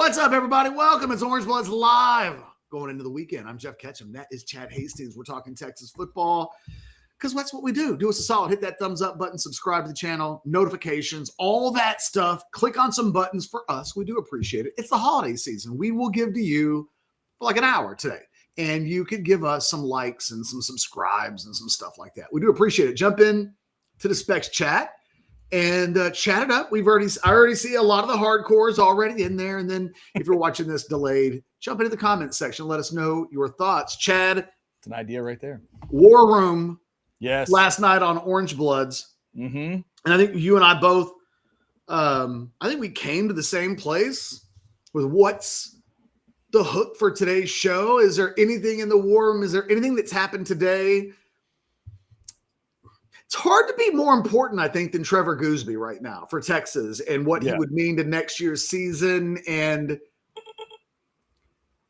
What's up, everybody? Welcome. It's Orange Bloods Live going into the weekend. I'm Jeff Ketchum. That is Chad Hastings. We're talking Texas football because that's what we do. Do us a solid. Hit that thumbs up button. Subscribe to the channel. Notifications. All that stuff. Click on some buttons for us. We do appreciate it. It's the holiday season. We will give to you for like an hour today. And you could give us some likes and some subscribes and some stuff like that. We do appreciate it. Jump in to the Specs chat and chat it up. I already see a lot of the hardcores already in there. And then if you're watching this delayed, jump into the comment section. Let us know your thoughts. Chad. It's an idea right there. War Room. Yes. Last night on Orange Bloods. Mm-hmm. And I think you and I both, I think we came to the same place with what's the hook for today's show. Is there anything in the War Room? Is there anything that's happened today? It's hard to be more important, I think, than Trevor Goosby right now for Texas and what he would mean to next year's season. And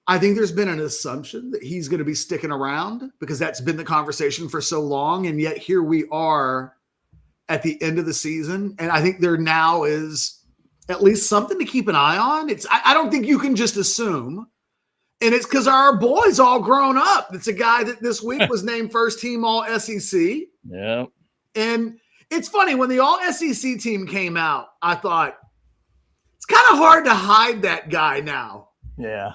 I think there's been an assumption that he's going to be sticking around because that's been the conversation for so long. And yet here we are at the end of the season. And I think there now is at least something to keep an eye on. I don't think you can just assume. And it's because our boy's all grown up. It's a guy that this week was named first team all SEC. Yeah. And it's funny, when the all SEC team came out, I thought it's kind of hard to hide that guy now. Yeah.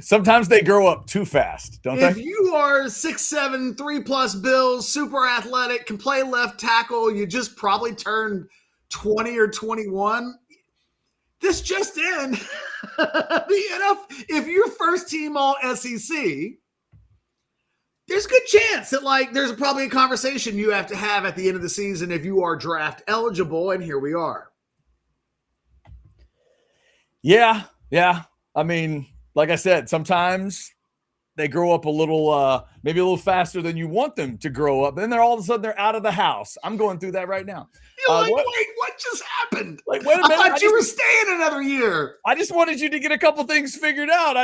Sometimes they grow up too fast, don't they? If you are 6'7", 3+ bills, super athletic, can play left tackle, you just probably turned 20 or 21. This just in, if you're first team all SEC, there's a good chance that there's probably a conversation you have to have at the end of the season if you are draft eligible, and here we are. Yeah. I mean, like I said, sometimes they grow up a little, maybe a little faster than you want them to grow up. Then all of a sudden they're out of the house. I'm going through that right now. Wait, what just happened? Wait a minute. I thought you were staying another year. I just wanted you to get a couple things figured out.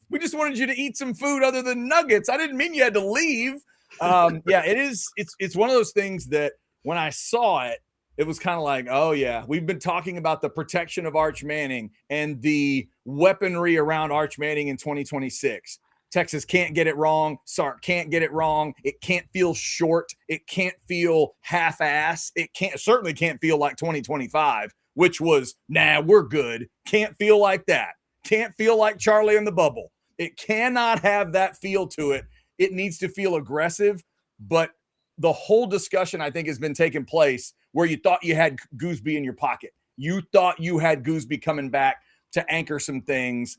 We just wanted you to eat some food other than nuggets. I didn't mean you had to leave. It's one of those things that when I saw it, it was kind of like, oh, yeah, we've been talking about the protection of Arch Manning and the weaponry around Arch Manning in 2026. Texas can't get it wrong. Sark can't get it wrong. It can't feel short. It can't feel half-ass. It certainly can't feel like 2025, which was, we're good. Can't feel like that. Can't feel like Charlie in the Bubble. It cannot have that feel to it. It needs to feel aggressive, but the whole discussion, I think, has been taking place where you thought you had Goosby in your pocket. You thought you had Goosby coming back to anchor some things.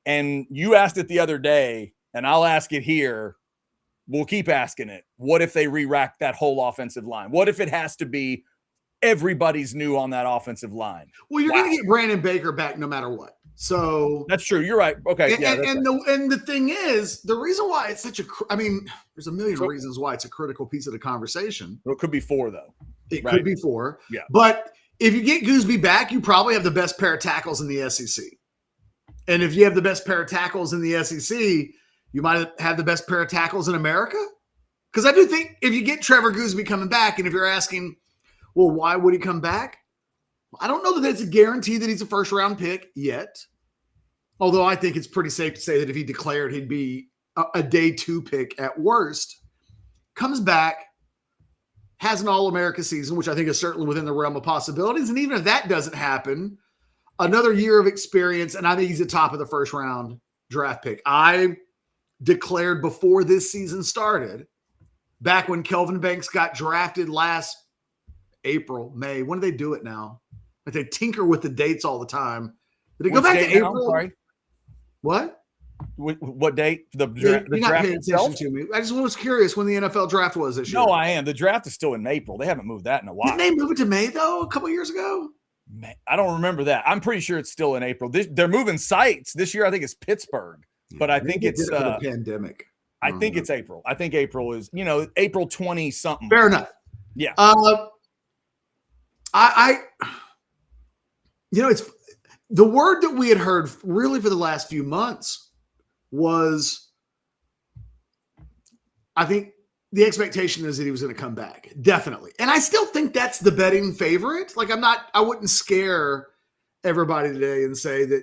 And you asked it the other day, and I'll ask it here. We'll keep asking it. What if they re-rack that whole offensive line? What if it has to be everybody's new on that offensive line? Well, you're going to get Brandon Baker back no matter what. So that's true. You're right. Okay. And the thing is, the reason why it's such there's a million reasons why it's a critical piece of the conversation. It could be 4, though. It could be 4. Yeah. But if you get Goosby back, you probably have the best pair of tackles in the SEC. And if you have the best pair of tackles in the SEC, you might have the best pair of tackles in America. Because I do think if you get Trevor Goosby coming back, and if you're asking, well, why would he come back? I don't know that it's a guarantee that he's a first-round pick yet. Although I think it's pretty safe to say that if he declared he'd be a day 2 pick at worst, comes back, has an All-America season, which I think is certainly within the realm of possibilities. And even if that doesn't happen, another year of experience, and I think he's the top of the first-round draft pick. I declared before this season started, back when Kelvin Banks got drafted last April, May. When do they do it now? They tinker with the dates all the time. Did it go back to April? Sorry. What? What date? The you're draft not paying itself? attention to me. I just was curious when the NFL draft was this year. No, I am. The draft is still in April. They haven't moved that in a while. Didn't they move it to May, though, a couple years ago? Man, I don't remember that. I'm pretty sure it's still in April. They're moving sites. This year, I think it's Pittsburgh. But I think it's the pandemic. I think it's April. I think April is, April 20 something. Fair enough. Yeah. It's the word that we had heard really for the last few months was, I think the expectation is that he was going to come back. Definitely. And I still think that's the betting favorite. I wouldn't scare everybody today and say that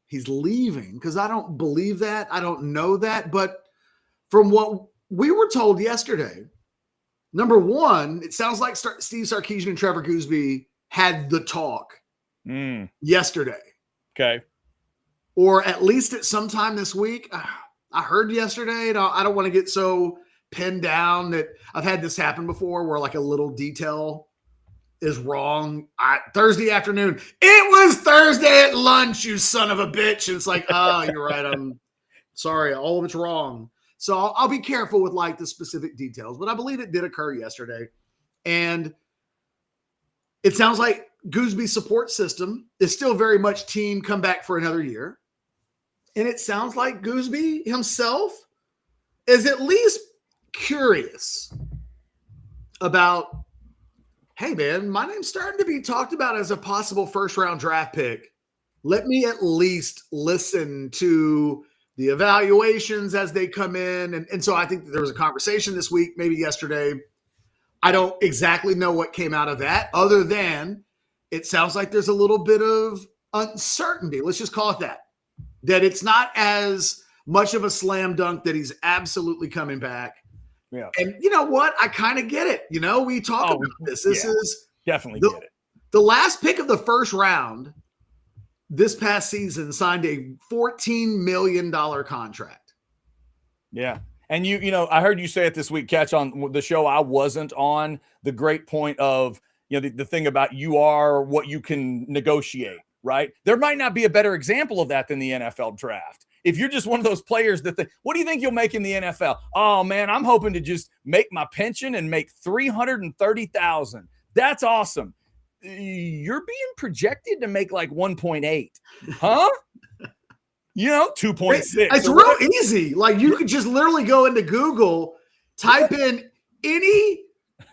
he's leaving, because I don't believe that. I don't know that. But from what we were told yesterday, number one, it sounds like Steve Sarkisian and Trevor Goosby had the talk yesterday. Okay. Or at least at some time this week. I heard yesterday, and I don't want to get so pinned down that I've had this happen before where like a little detail is wrong. Thursday afternoon, it was Thursday at lunch, you son of a bitch. And it's like, oh, you're right. I'm sorry. All of it's wrong. So I'll be careful with like the specific details, but I believe it did occur yesterday. And it sounds like Goosby's support system is still very much team come back for another year. And it sounds like Goosby himself is at least curious about, hey, man, my name's starting to be talked about as a possible first-round draft pick. Let me at least listen to the evaluations as they come in. And so I think there was a conversation this week, maybe yesterday. I don't exactly know what came out of that, other than it sounds like there's a little bit of uncertainty. Let's just call it that. That it's not as much of a slam dunk that he's absolutely coming back. Yeah. And you know what? I kind of get it. We talk about this. This is definitely get it. The last pick of the first round this past season signed a $14 million contract. Yeah. And I heard you say it this week, Catch, on the show I wasn't on, the great point of, the thing about you are what you can negotiate, right? There might not be a better example of that than the NFL draft. If you're just one of those players what do you think you'll make in the NFL? Oh man, I'm hoping to just make my pension and make $330,000. That's awesome. You're being projected to make like 1.8, huh? 2.6. It's real easy. Like you could just literally go into Google, type in any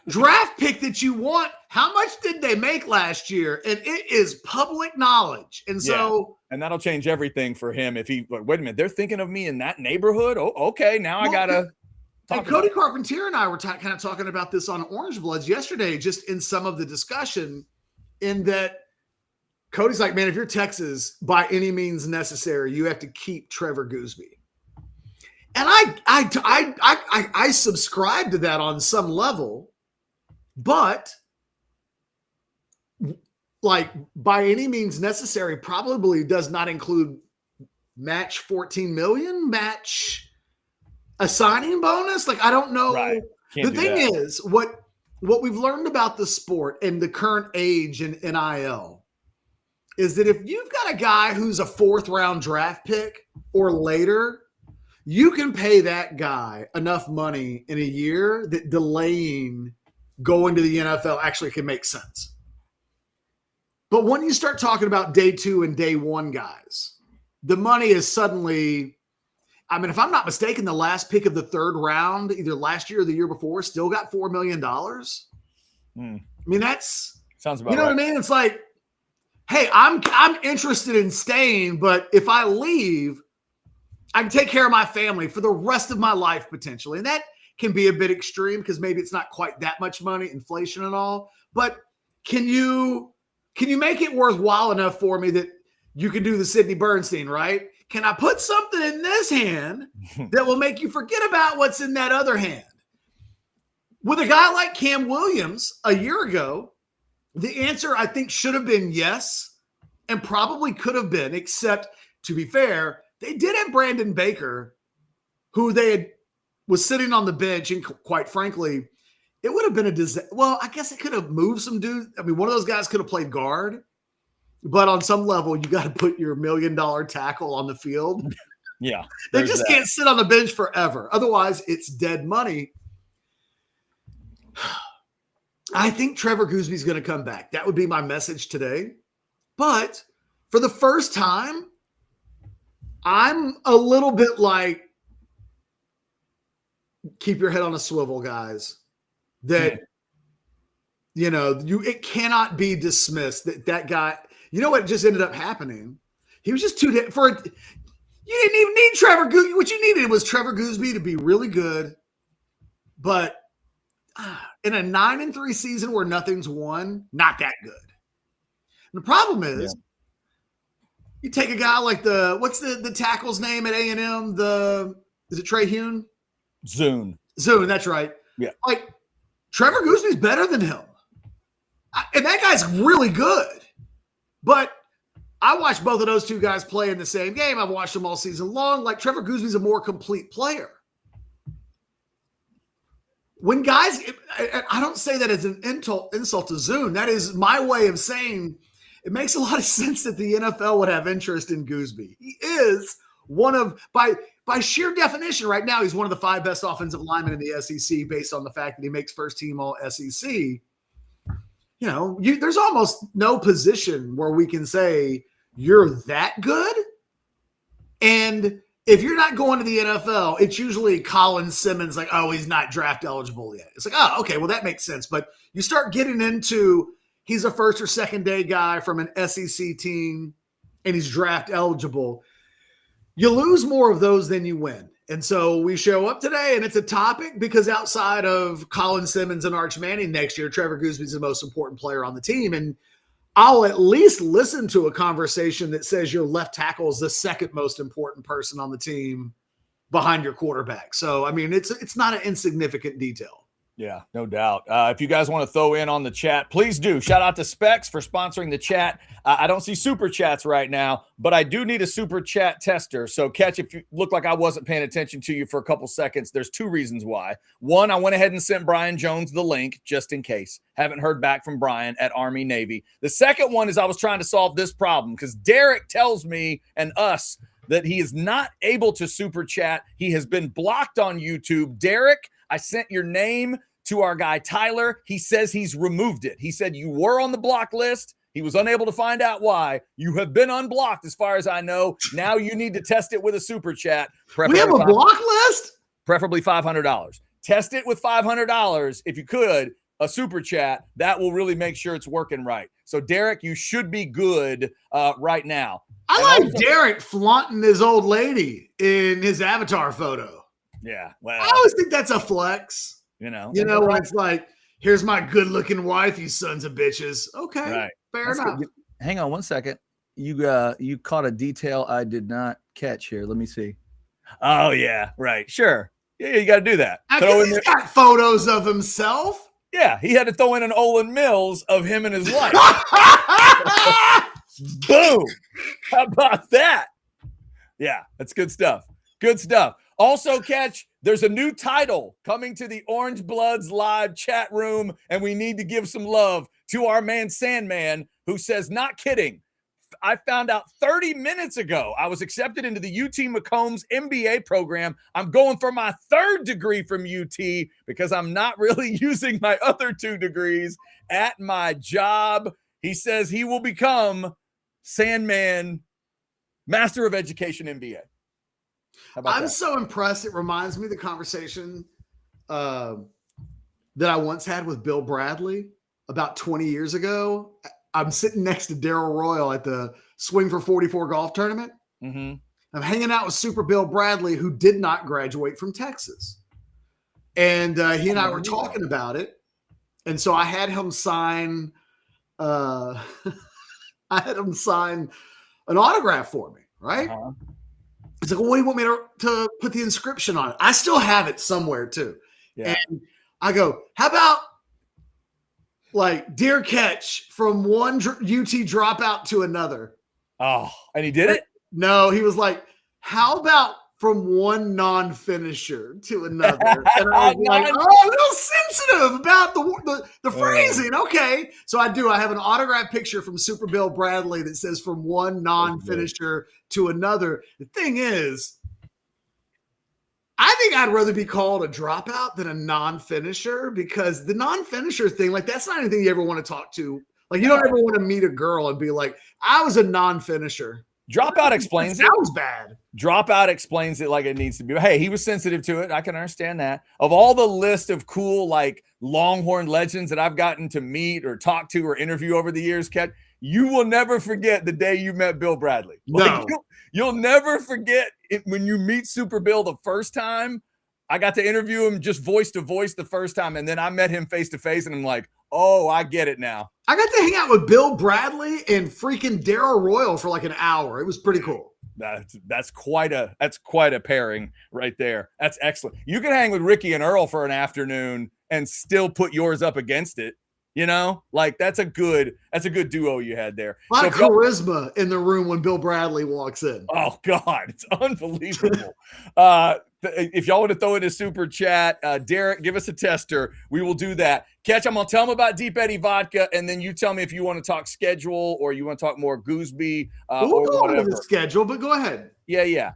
draft pick that you want. How much did they make last year? And it is public knowledge. And so, and that'll change everything for him. If he, wait a minute, they're thinking of me in that neighborhood. Oh, okay. Now I got to. And Cody Carpentier and I were kind of talking about this on Orange Bloods yesterday, just in some of the discussion, in that Cody's like, man, if you're Texas, by any means necessary, you have to keep Trevor Goosby. And I subscribe to that on some level, but like by any means necessary probably does not include match 14 million, match a signing bonus. Like, I don't know. Right. The thing is, what we've learned about the sport and the current age in NIL is that if you've got a guy who's a 4th round draft pick or later, you can pay that guy enough money in a year that delaying going to the NFL actually can make sense. But when you start talking about day 2 and day 1 guys, the money is suddenly, I mean, if I'm not mistaken, the last pick of the 3rd round, either last year or the year before, still got $4 million. I mean, that's, sounds about you know right. what I mean? It's like, hey, I'm interested in staying, but if I leave, I can take care of my family for the rest of my life potentially. And that can be a bit extreme because maybe it's not quite that much money, inflation and all. But can you make it worthwhile enough for me that you can do the Sidney Bernstein, right? Can I put something in this hand that will make you forget about what's in that other hand? With a guy like Cam Williams a year ago, the answer I think should have been yes, and probably could have been, except to be fair, they did have Brandon Baker, who was sitting on the bench, and quite frankly, it would have been a disaster. Well, I guess it could have moved some dudes. I mean, one of those guys could have played guard, but on some level, you got to put your $1 million tackle on the field. Yeah. They just can't sit on the bench forever. Otherwise, it's dead money. I think Trevor Goosby is going to come back. That would be my message today. But for the first time, I'm a little bit like, keep your head on a swivel, guys. That, it cannot be dismissed that guy. You know what just ended up happening? He was just you didn't even need Trevor Goosby. What you needed was Trevor Goosby to be really good. But in a 9-3 season where nothing's won, not that good. And the problem is, You take a guy like what's the tackle's name at A&M? Is it Trey Hune? Zune, that's right. Yeah. Like, Trevor Goosby's better than him. And that guy's really good. But I watched both of those two guys play in the same game. I've watched them all season long. Like, Trevor Goosby's a more complete player. When guys, I don't say that as an insult to Zune. That is my way of saying it makes a lot of sense that the NFL would have interest in Goosby. He is one of, by sheer definition, right now, he's one of the 5 best offensive linemen in the SEC based on the fact that he makes first team all SEC. You know, there's almost no position where we can say you're that good. And if you're not going to the NFL, it's usually Colin Simmons, like, oh, he's not draft eligible yet. It's like, oh, okay, well, that makes sense. But you start getting into he's a first or second day guy from an SEC team and he's draft eligible. You lose more of those than you win. And so we show up today and it's a topic because outside of Colin Simmons and Arch Manning next year, Trevor Goosby is the most important player on the team. And I'll at least listen to a conversation that says your left tackle is the second most important person on the team behind your quarterback. So, I mean, it's not an insignificant detail. Yeah, no doubt. If you guys want to throw in on the chat, please do. Shout out to Specs for sponsoring the chat. I don't see super chats right now, but I do need a super chat tester. So, Catch, if you look like I wasn't paying attention to you for a couple seconds, there's 2 reasons why. One, I went ahead and sent Brian Jones the link just in case. Haven't heard back from Brian at Army Navy. The second one is I was trying to solve this problem because Derek tells me and us that he is not able to super chat. He has been blocked on YouTube. Derek, I sent your name to our guy Tyler. He says he's removed it. He said you were on the block list. He was unable to find out why. You have been unblocked as far as I know. Now you need to test it with a super chat. We have a block list? Preferably $500. Test it with $500 if you could, a super chat. That will really make sure it's working right. So, Derek, you should be good right now. I like Derek flaunting his old lady in his avatar photo. Yeah. Well, I always think that's a flex. You know, when it's like, here's my good-looking wife, you sons of bitches. Okay, right. Fair enough. Good. Hang on one second. You caught a detail I did not catch here. Let me see. Oh, yeah, right. Sure. Yeah, you got to do that. He's got photos of himself. Yeah, he had to throw in an Olin Mills of him and his wife. Boom. How about that? Yeah, that's good stuff. Good stuff. Also, Catch, there's a new title coming to the Orange Bloods live chat room, and we need to give some love to our man Sandman, who says, not kidding. I found out 30 minutes ago I was accepted into the UT McCombs MBA program. I'm going for my 3rd degree from UT because I'm not really using my other 2 degrees at my job. He says he will become Sandman Master of Education MBA. I'm so impressed. It reminds me of the conversation that I once had with Bill Bradley about 20 years ago. I'm sitting next to Darryl Royal at the Swing for 44 golf tournament. Mm-hmm. I'm hanging out with Super Bill Bradley, who did not graduate from Texas. And he and I were talking about it. And so I had him sign an autograph for me, right? Uh-huh. It's like, well, what do you want me to put the inscription on it? I still have it somewhere too. Yeah. And I go, how about like dear Catch from one UT dropout to another? Oh, and he did it? No, he was like, how about from one non-finisher to another? And I was like, oh, a little sensitive about the phrasing. Okay. So I have an autograph picture from Super Bill Bradley that says from one non-finisher to another. The thing is, I think I'd rather be called a dropout than a non-finisher, because the non-finisher thing, like, that's not anything you ever want to talk to. Like, you don't ever want to meet a girl and be like, I was a non-finisher. Dropout explains it. Sounds bad. Dropout explains it like it needs to be. Hey, he was sensitive to it. I can understand that. Of all the list of cool, like, Longhorn legends that I've gotten to meet or talk to or interview over the years, Kat, you will never forget the day you met Bill Bradley. Like, no. You'll never forget it when you meet Super Bill the first time. I got to interview him just voice to voice the first time, and then I met him face to face, and I'm like, Oh, I get it now. I got to hang out with Bill Bradley and freaking Darryl Royal for like an hour. It was pretty cool. That's quite a pairing right there. That's excellent. You can hang with Ricky and Earl for an afternoon and still put yours up against it. You know, like that's a good duo you had there. A lot of charisma in the room when Bill Bradley walks in. Oh God, it's unbelievable. If y'all want to throw in a super chat, Derek, give us a tester. We will do that. Catch, I'm gonna tell them about Deep Eddy Vodka, and then you tell me if you want to talk schedule or you want to talk more Goosby we'll or whatever. The schedule, but go ahead. Yeah.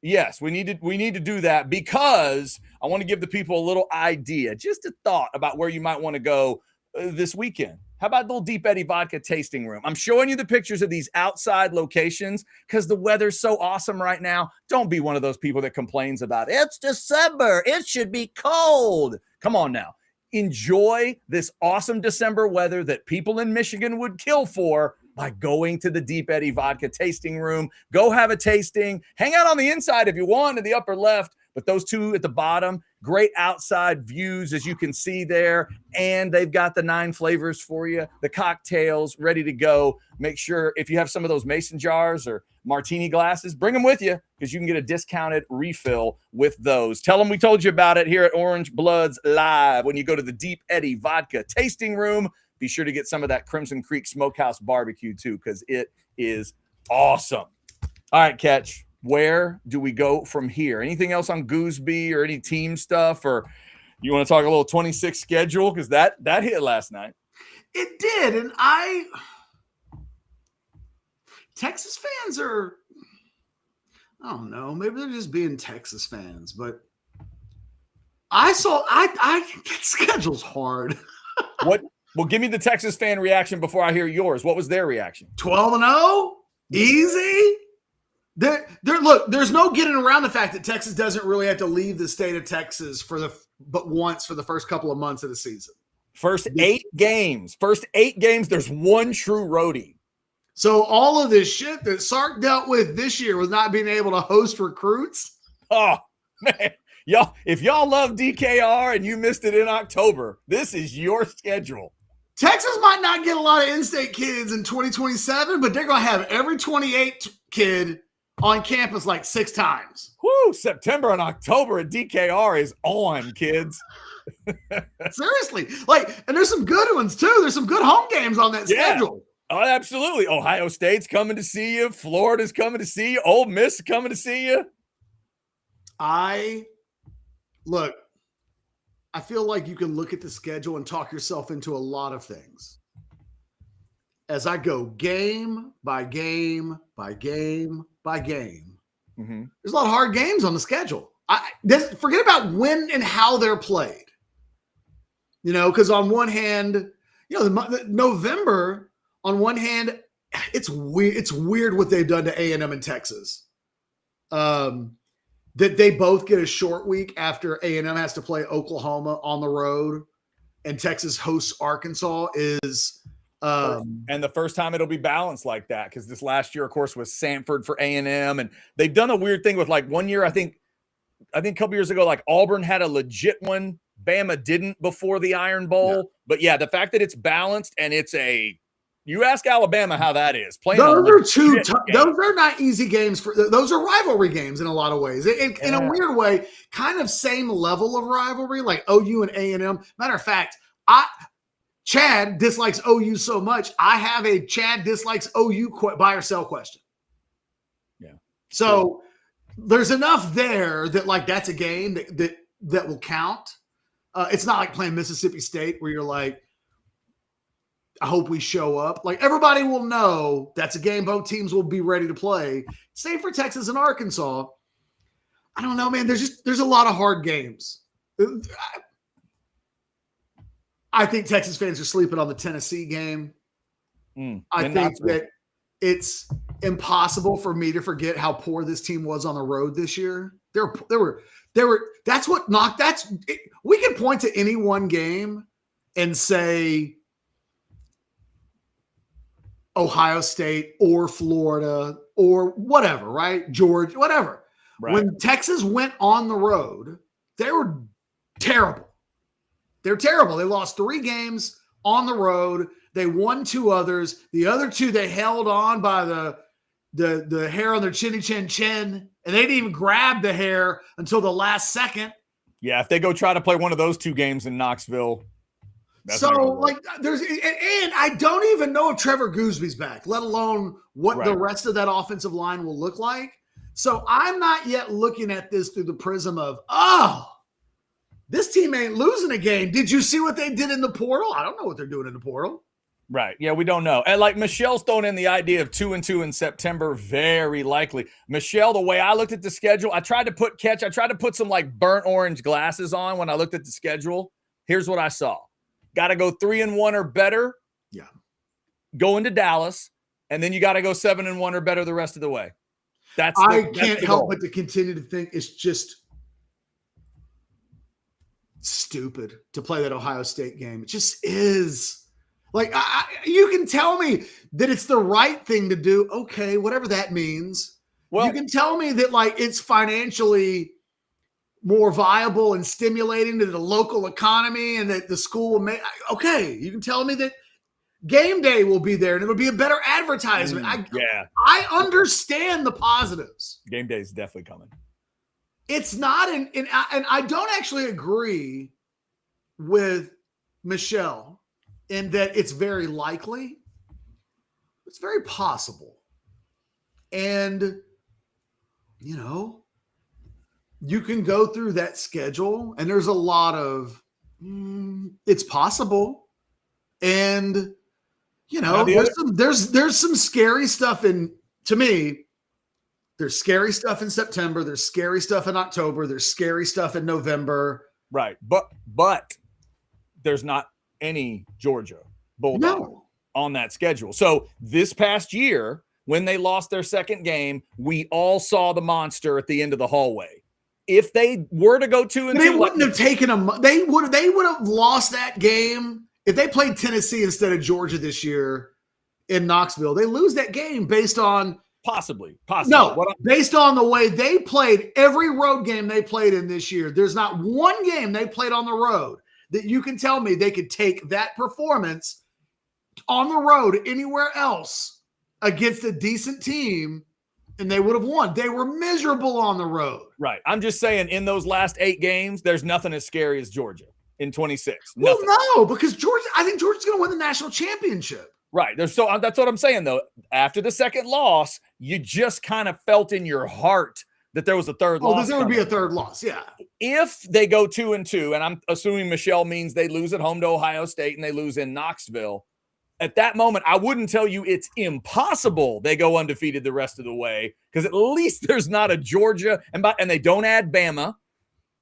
Yes, we need to do that because I want to give the people a little idea, just a thought about where you might want to go this weekend. How about the little Deep Eddy Vodka tasting room? I'm showing you the pictures of these outside locations because the weather's so awesome right now. Don't be one of those people that complains about it's December. It should be cold. Come on now. Enjoy this awesome December weather that people in Michigan would kill for by going to the Deep Eddy Vodka tasting room. Go have a tasting. Hang out on the inside if you want in the upper left, but those two at the bottom, great outside views as you can see there. And they've got the 9 flavors for you, the cocktails ready to go. Make sure if you have some of those mason jars or martini glasses, bring them with you because you can get a discounted refill with those. Tell them we told you about it here at Orange Bloods Live. When you go to the Deep Eddy Vodka tasting room, be sure to get some of that Crimson Creek Smokehouse barbecue too, because it is awesome. All right, Catch, where do we go from here? Anything else on Goosby or any team stuff, or you want to talk a little 26 schedule? Because that hit last night. It did, and Texas fans are, I don't know, maybe they're just being Texas fans, but I think that schedule's hard. What? Well, give me the Texas fan reaction before I hear yours. What was their reaction? 12-0, easy. Look, there's no getting around the fact that Texas doesn't really have to leave the state of Texas but once for the first couple of months of the season. First 8 games, there's one true roadie. So all of this shit that Sark dealt with this year with not being able to host recruits. Oh, man. If y'all love DKR and you missed it in October, this is your schedule. Texas might not get a lot of in-state kids in 2027, but they're going to have every 28 kid on campus like 6 times. Woo, September and October at DKR is on, kids. Seriously. And there's some good ones too. There's some good home games on that schedule. Oh, absolutely. Ohio State's coming to see you. Florida's coming to see you. Ole Miss is coming to see you. Look, I feel like you can look at the schedule and talk yourself into a lot of things. As I go game by game by game by game, there's a lot of hard games on the schedule. Forget about when and how they're played. Because on one hand, November, on one hand, it's weird. It's weird what they've done to A&M in Texas. That they both get a short week after A&M has to play Oklahoma on the road and Texas hosts Arkansas is and the first time it'll be balanced like that because this last year, of course, was Samford for A&M, and they've done a weird thing with like one year. I think a couple years ago, like Auburn had a legit one, Bama didn't before the Iron Bowl. But yeah, the fact that it's balanced and you ask Alabama how that is. Those are not easy games those are rivalry games in a lot of ways. In a weird way, kind of same level of rivalry, like OU and A&M. Matter of fact, Chad dislikes OU so much. I have a Chad dislikes OU buy or sell question. Yeah. So there's enough there that that's a game that will count. It's not like playing Mississippi State where you're like, I hope we show up. Everybody will know that's a game both teams will be ready to play. Same for Texas and Arkansas. I don't know, man. There's a lot of hard games. I think Texas fans are sleeping on the Tennessee game. I think that it's impossible for me to forget how poor this team was on the road this year. That's what knocked. We can point to any one game and say Ohio State or Florida or whatever, right? Georgia, whatever. Right. When Texas went on the road, they were terrible. They're terrible. They lost 3 games on the road. They won 2 others. The other 2 they held on by the hair on their chinny chin chin, and they didn't even grab the hair until the last second. Yeah, if they go try to play one of those 2 games in Knoxville. So, like, and I don't even know if Trevor Goosby's back, let alone what the rest of that offensive line will look like. So I'm not yet looking at this through the prism of, oh, this team ain't losing a game. Did you see what they did in the portal? I don't know what they're doing in the portal. Right. Yeah, we don't know. And like Michelle's throwing in the idea of 2-2 in September, very likely. Michelle, the way I looked at the schedule, I tried to put some like burnt orange glasses on when I looked at the schedule. Here's what I saw. Got to go 3-1 or better. Yeah. Go into Dallas, and then you got to go 7-1 or better the rest of the way. I can't help but to continue to think it's just stupid to play that Ohio State game. It just is. Like, you can tell me that it's the right thing to do. Okay, whatever that means. Well, you can tell me that, like, it's financially more viable and stimulating to the local economy and that the school will make. Okay, you can tell me that game day will be there and it'll be a better advertisement. I understand the positives. Game day is definitely coming. It's not, and I don't actually agree with Michelle in that it's very likely. It's very possible. And, you know, you can go through that schedule and there's a lot of, it's possible. And, you know, there's some scary stuff to me, there's scary stuff in September. There's scary stuff in October. There's scary stuff in November. Right. But there's not any Georgia Bulldog on that schedule. So this past year, when they lost their second game, we all saw the monster at the end of the hallway. If they were to go 2-2, they wouldn't have taken them. They would have lost that game if they played Tennessee instead of Georgia this year in Knoxville. They lose that game based on possibly. No, based on the way they played every road game they played in this year. There's not one game they played on the road that you can tell me they could take that performance on the road anywhere else against a decent team and they would have won. They were miserable on the road. Right. I'm just saying in those last 8 games, there's nothing as scary as Georgia in 26. Well, no, because I think Georgia's going to win the national championship. Right. That's what I'm saying, though. After the second loss, you just kind of felt in your heart that there was a third loss. There would be a third loss, yeah. If they go 2-2, and I'm assuming Michelle means they lose at home to Ohio State and they lose in Knoxville, at that moment, I wouldn't tell you it's impossible they go undefeated the rest of the way, because at least there's not a Georgia, and they don't add Bama.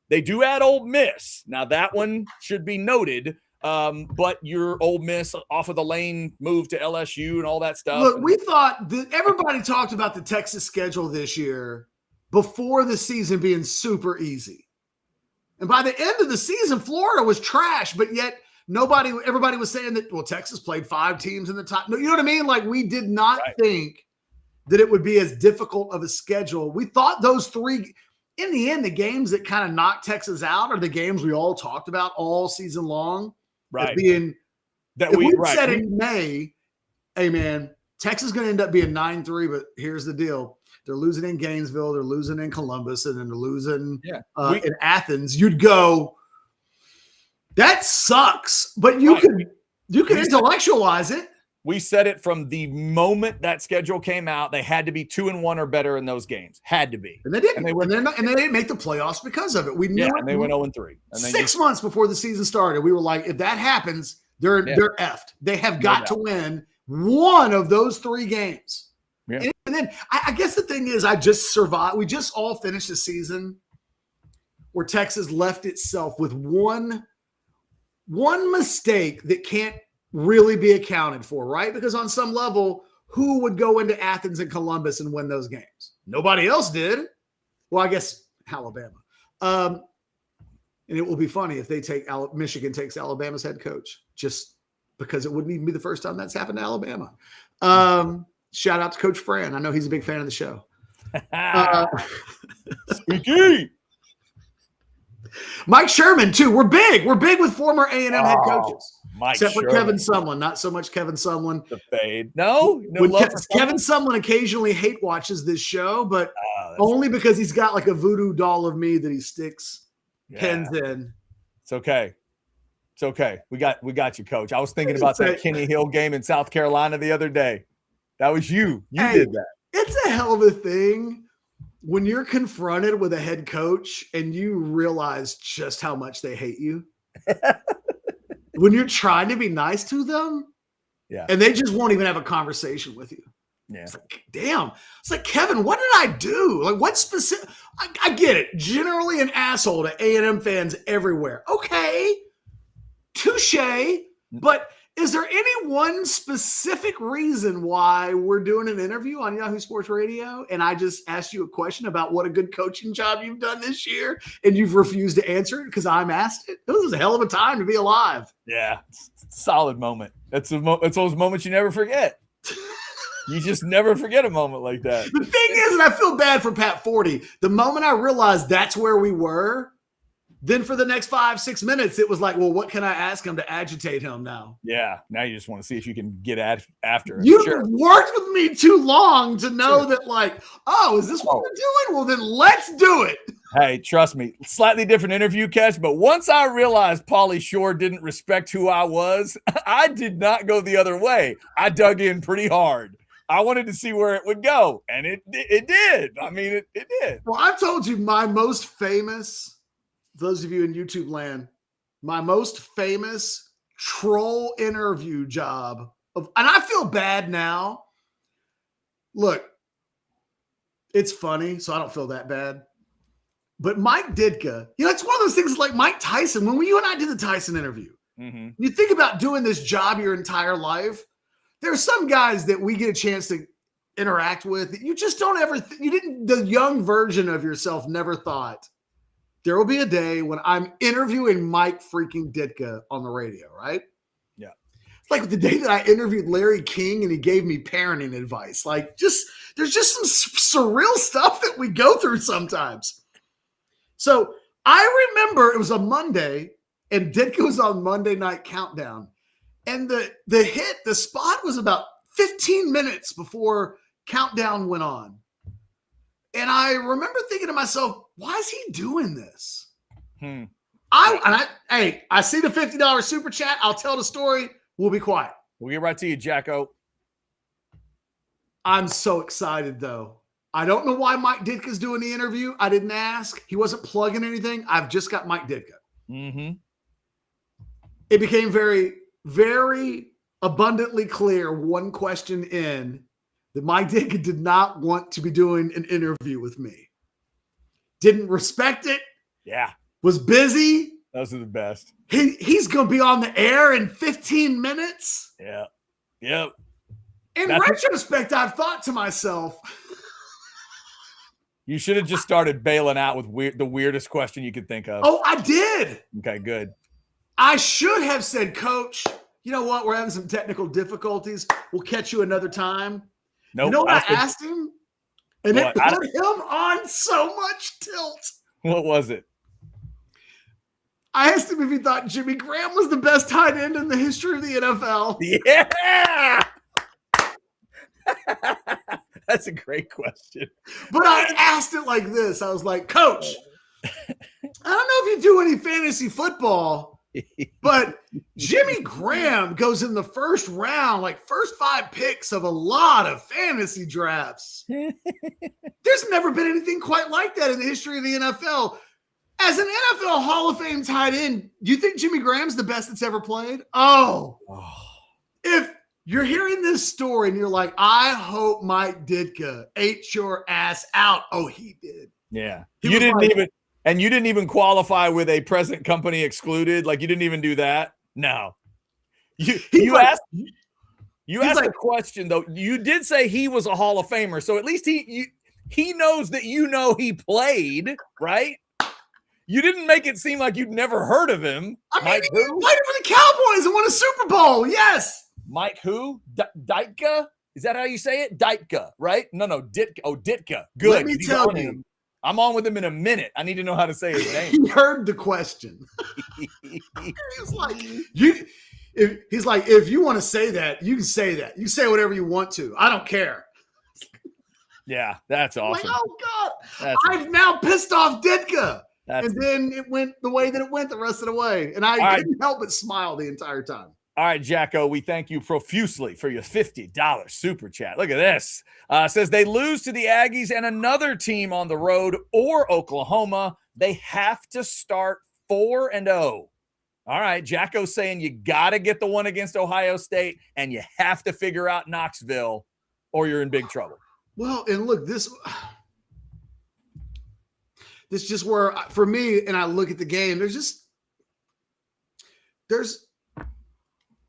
They do add Ole Miss. Now, that one should be noted. But your Ole Miss off of the lane move to LSU and all that stuff. Look, we thought that everybody talked about the Texas schedule this year before the season being super easy. And by the end of the season, Florida was trash, but yet everybody was saying that, well, Texas played 5 teams in the top. No, you know what I mean? Like, we did not think that it would be as difficult of a schedule. We thought those 3, in the end, the games that kind of knocked Texas out are the games we all talked about all season long. Right. Being that we said in May, hey man, Texas is going to end up being 9-3, but here's the deal. They're losing in Gainesville, they're losing in Columbus, and then they're losing in Athens. You'd go, that sucks, but you can intellectualize it. We said it from the moment that schedule came out. They had to be 2-1 or better in those games. Had to be. And they didn't. And they didn't make the playoffs because of it. We knew it. And they went 0-3. 6 months before the season started, we were like, if that happens, they're effed. They have got to win one of those 3 games. Yeah. And then I guess the thing is, I just survived. We just all finished the season where Texas left itself with one mistake that can't really be accounted for, right? Because on some level, who would go into Athens and Columbus and win those games? Nobody else did. Well, I guess Alabama. And it will be funny if Michigan takes Alabama's head coach, just because it wouldn't even be the first time that's happened to Alabama. Shout out to Coach Fran. I know he's a big fan of the show. Squeaky. Mike Sherman too. We're big with former A&M head coaches. Mike Except Sherman. for Kevin Sumlin, not so much Kevin Sumlin. The fade. No love for Kevin Sumlin occasionally hate watches this show, but only because he's got like a voodoo doll of me that he sticks pens in. It's okay. It's okay. We got you, Coach. I was thinking about that Kenny Hill game in South Carolina the other day. That was you. You did that. It's a hell of a thing when you're confronted with a head coach and you realize just how much they hate you. When you're trying to be nice to them, and they just won't even have a conversation with you. Yeah. It's like, damn. It's like, Kevin, what did I do? Like, what specific? I get it. Generally an asshole to A&M fans everywhere. Okay. Touche. But is there any one specific reason why we're doing an interview on Yahoo Sports Radio and I just asked you a question about what a good coaching job you've done this year and you've refused to answer it because I'm asked it? This was a hell of a time to be alive. Yeah. Solid moment. That's those moments you never forget. You just never forget a moment like that. The thing is, and I feel bad for Pat Forty, the moment I realized that's where we were, then for the next 5-6 minutes, it was like, well, what can I ask him to agitate him now? Yeah. Now you just want to see if you can get after it. You've worked with me too long to know that, like, oh, is this what we're doing? Well, then let's do it. Hey, trust me, slightly different interview catch, but once I realized Pauly Shore didn't respect who I was, I did not go the other way. I dug in pretty hard. I wanted to see where it would go, and it did. I mean, it did. Well, I've told you my most famous – those of you in YouTube land, my most famous troll interview job and I feel bad now. Look, it's funny, so I don't feel that bad. But Mike Ditka, it's one of those things like Mike Tyson. When you and I did the Tyson interview, you think about doing this job your entire life. There are some guys that we get a chance to interact with that you just don't ever, the young version of yourself never thought, there will be a day when I'm interviewing Mike freaking Ditka on the radio, right? Yeah. It's like the day that I interviewed Larry King and he gave me parenting advice. Like, there's just some surreal stuff that we go through sometimes. So I remember it was a Monday and Ditka was on Monday Night Countdown. And the spot was about 15 minutes before Countdown went on. And I remember thinking to myself, why is he doing this? I see the $50 super chat. I'll tell the story. We'll be quiet. We'll get right to you, Jacko. I'm so excited, though. I don't know why Mike Ditka's doing the interview. I didn't ask. He wasn't plugging anything. I've just got Mike Ditka. It became very, very abundantly clear one question in that Mike Ditka did not want to be doing an interview with me. Didn't respect it. Yeah. Was busy. Those are the best. He's going to be on the air in 15 minutes. Yeah. Yep. In retrospect, I've thought to myself, you should have just started bailing out with the weirdest question you could think of. Oh, I did. Okay, good. I should have said, Coach, you know what? We're having some technical difficulties. We'll catch you another time. Nope. You know what I asked him? And it put him on so much tilt. What was it? I asked him if he thought Jimmy Graham was the best tight end in the history of the NFL. Yeah. That's a great question. But I asked it like this. I was like, Coach, I don't know if you do any fantasy football, but Jimmy Graham goes in the first round, like first 5 picks of a lot of fantasy drafts. There's never been anything quite like that in the history of the NFL. As an NFL Hall of Fame tight end, do you think Jimmy Graham's the best that's ever played? Oh. If you're hearing this story and you're like, I hope Mike Ditka ate your ass out. Oh, he did. Yeah. You didn't even qualify with a present company excluded. Like you didn't even do that. No. You asked a question though. You did say he was a Hall of Famer. So at least he knows that he played, right? You didn't make it seem like you'd never heard of him. I mean, he played for the Cowboys and won a Super Bowl. Yes. Mike who? Ditka? Is that how you say it? Ditka, right? No, Ditka. Oh, Ditka. Good. Let me tell you, I'm on with him in a minute. I need to know how to say his name. He heard the question. He's like, if you want to say that, you can say that. You say whatever you want to. I don't care. Yeah, that's awesome. Like, oh God, I've now pissed off Ditka. And then it went the way that it went the rest of the way. And I couldn't help but smile the entire time. All right, Jacko, we thank you profusely for your $50 super chat. Look at this. Says they lose to the Aggies and another team on the road or Oklahoma. They have to start 4-0. All right, Jacko's saying you got to get the one against Ohio State and you have to figure out Knoxville or you're in big trouble. Well, and look, this just where, for me, and I look at the game, there's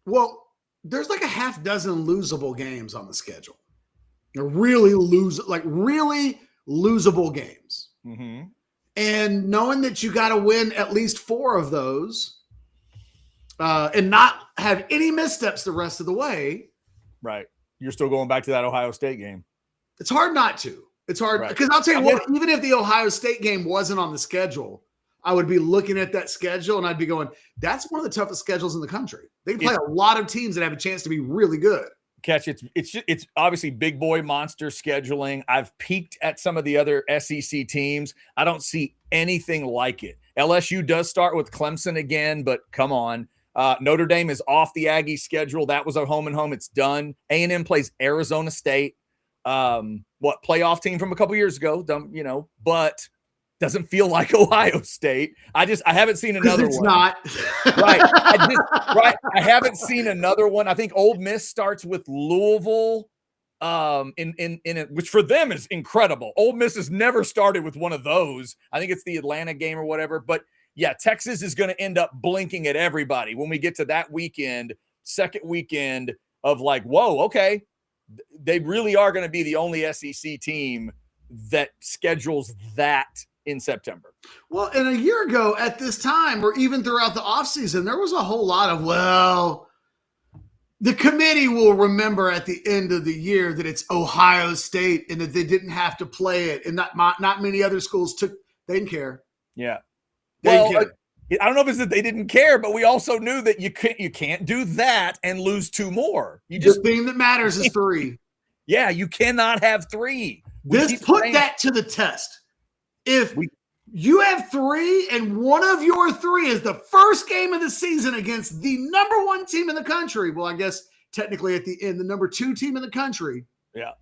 like a half dozen losable games on the schedule. They're really losable games. Mm-hmm. And knowing that you got to win at least 4 of those and not have any missteps the rest of the way. Right. You're still going back to that Ohio State game. It's hard not to. It's hard because I'll tell you what, even if the Ohio State game wasn't on the schedule, I would be looking at that schedule and I'd be going, that's one of the toughest schedules in the country. They play a lot of teams that have a chance to be really good. Catch, it's obviously big boy monster scheduling. I've peeked at some of the other SEC teams. I don't see anything like it. LSU does start with Clemson again, but come on. Notre Dame is off the Aggie schedule. That was a home and home. It's done. A&M plays Arizona State. Playoff team from a couple years ago, but doesn't feel like Ohio State. I haven't seen another one. It's not. Right. I haven't seen another one. I think Ole Miss starts with Louisville, which for them is incredible. Ole Miss has never started with one of those. I think it's the Atlanta game or whatever. But yeah, Texas is going to end up blinking at everybody when we get to that weekend, second weekend of like, whoa, okay. They really are going to be the only SEC team that schedules that in September. Well, and a year ago at this time, or even throughout the offseason, there was a whole lot of, the committee will remember at the end of the year that it's Ohio State and that they didn't have to play it. And not many other schools they didn't care. Yeah. They didn't care. I don't know if it's that they didn't care, but we also knew that you can't do that and lose 2 more. The thing that matters is 3. Yeah, you cannot have 3. Put that to the test. If you have 3 and one of your 3 is the first game of the season against the number 1 team in the country, well, I guess technically at the end, the number 2 team in the country. Yeah.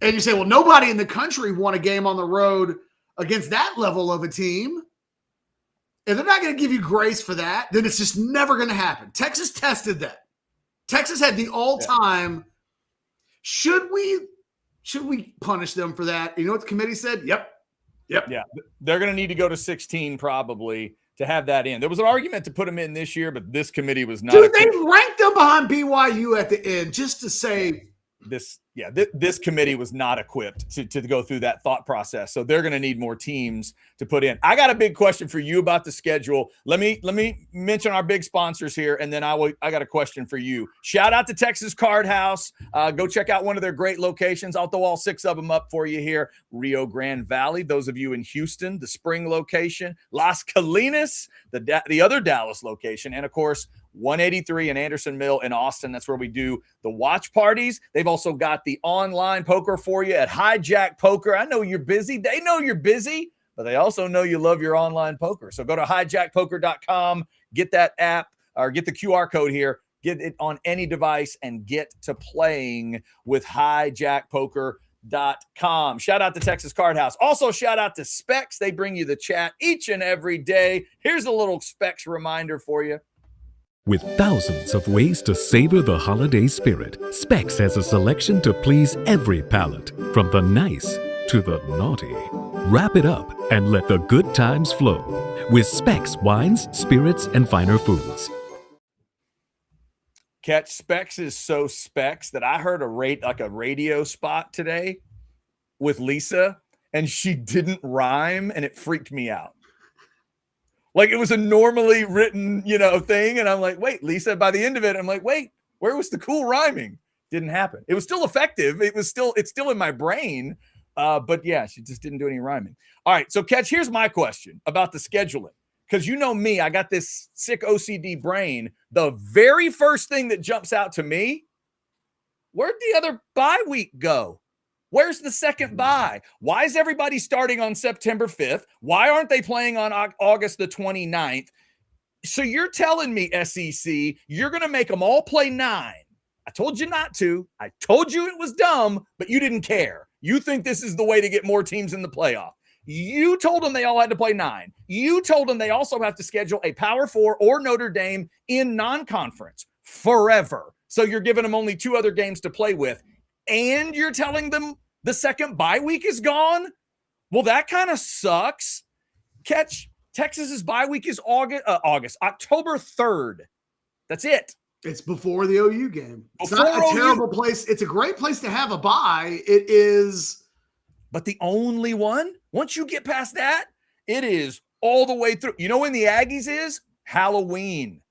And you say, well, nobody in the country won a game on the road against that level of a team. If they're not going to give you grace for that, then it's just never going to happen. Texas tested that. Texas had the all-time. Should we punish them for that? You know what the committee said? Yep. Yeah, they're going to need to go to 16 probably to have that in. There was an argument to put them in this year, but this committee was not. Dude, they ranked them behind BYU at the end just to say this. Yeah, this committee was not equipped to go through that thought process. So they're going to need more teams to put in. I got a big question for you about the schedule. Let me mention our big sponsors here, and then I got a question for you. Shout out to Texas Card House. Go check out one of their great locations. I'll throw all 6 of them up for you here. Rio Grande Valley, those of you in Houston, the Spring location, Las Colinas, the other Dallas location, and of course, 183 in Anderson Mill in Austin. That's where we do the watch parties. They've also got the online poker for you at Hijack Poker. I know you're busy. They know you're busy, but they also know you love your online poker. So go to hijackpoker.com, get that app or get the QR code here, get it on any device and get to playing with hijackpoker.com. Shout out to Texas Card House. Also shout out to Specs. They bring you the chat each and every day. Here's a little Specs reminder for you. With thousands of ways to savor the holiday spirit, Specs has a selection to please every palate, from the nice to the naughty. Wrap it up and let the good times flow with Specs wines, spirits, and finer foods. Catch, Specs is so Specs that I heard a radio spot today with Lisa, and she didn't rhyme, and it freaked me out. Like it was a normally written, thing. And I'm like, wait, Lisa, by the end of it, I'm like, wait, where was the cool rhyming? Didn't happen. It was still effective. It's still in my brain, But yeah, she just didn't do any rhyming. All right, so Catch, here's my question about the scheduling. Because you know me, I got this sick OCD brain. The very first thing that jumps out to me, where'd the other bye week go? Where's the second bye? Why is everybody starting on September 5th? Why aren't they playing on August the 29th? So you're telling me, SEC, you're going to make them all play 9. I told you not to. I told you it was dumb, but you didn't care. You think this is the way to get more teams in the playoff. You told them they all had to play 9. You told them they also have to schedule a Power 4 or Notre Dame in non-conference forever. So you're giving them only 2 other games to play with. And you're telling them the second bye week is gone? Well, that kind of sucks. Catch, Texas's bye week is October 3rd. That's it. It's before the OU game. It's Before not a OU. terrible place. It's a great place to have a bye. It is. But the only one, once you get past that, it is all the way through. You know when the Aggies is? Halloween.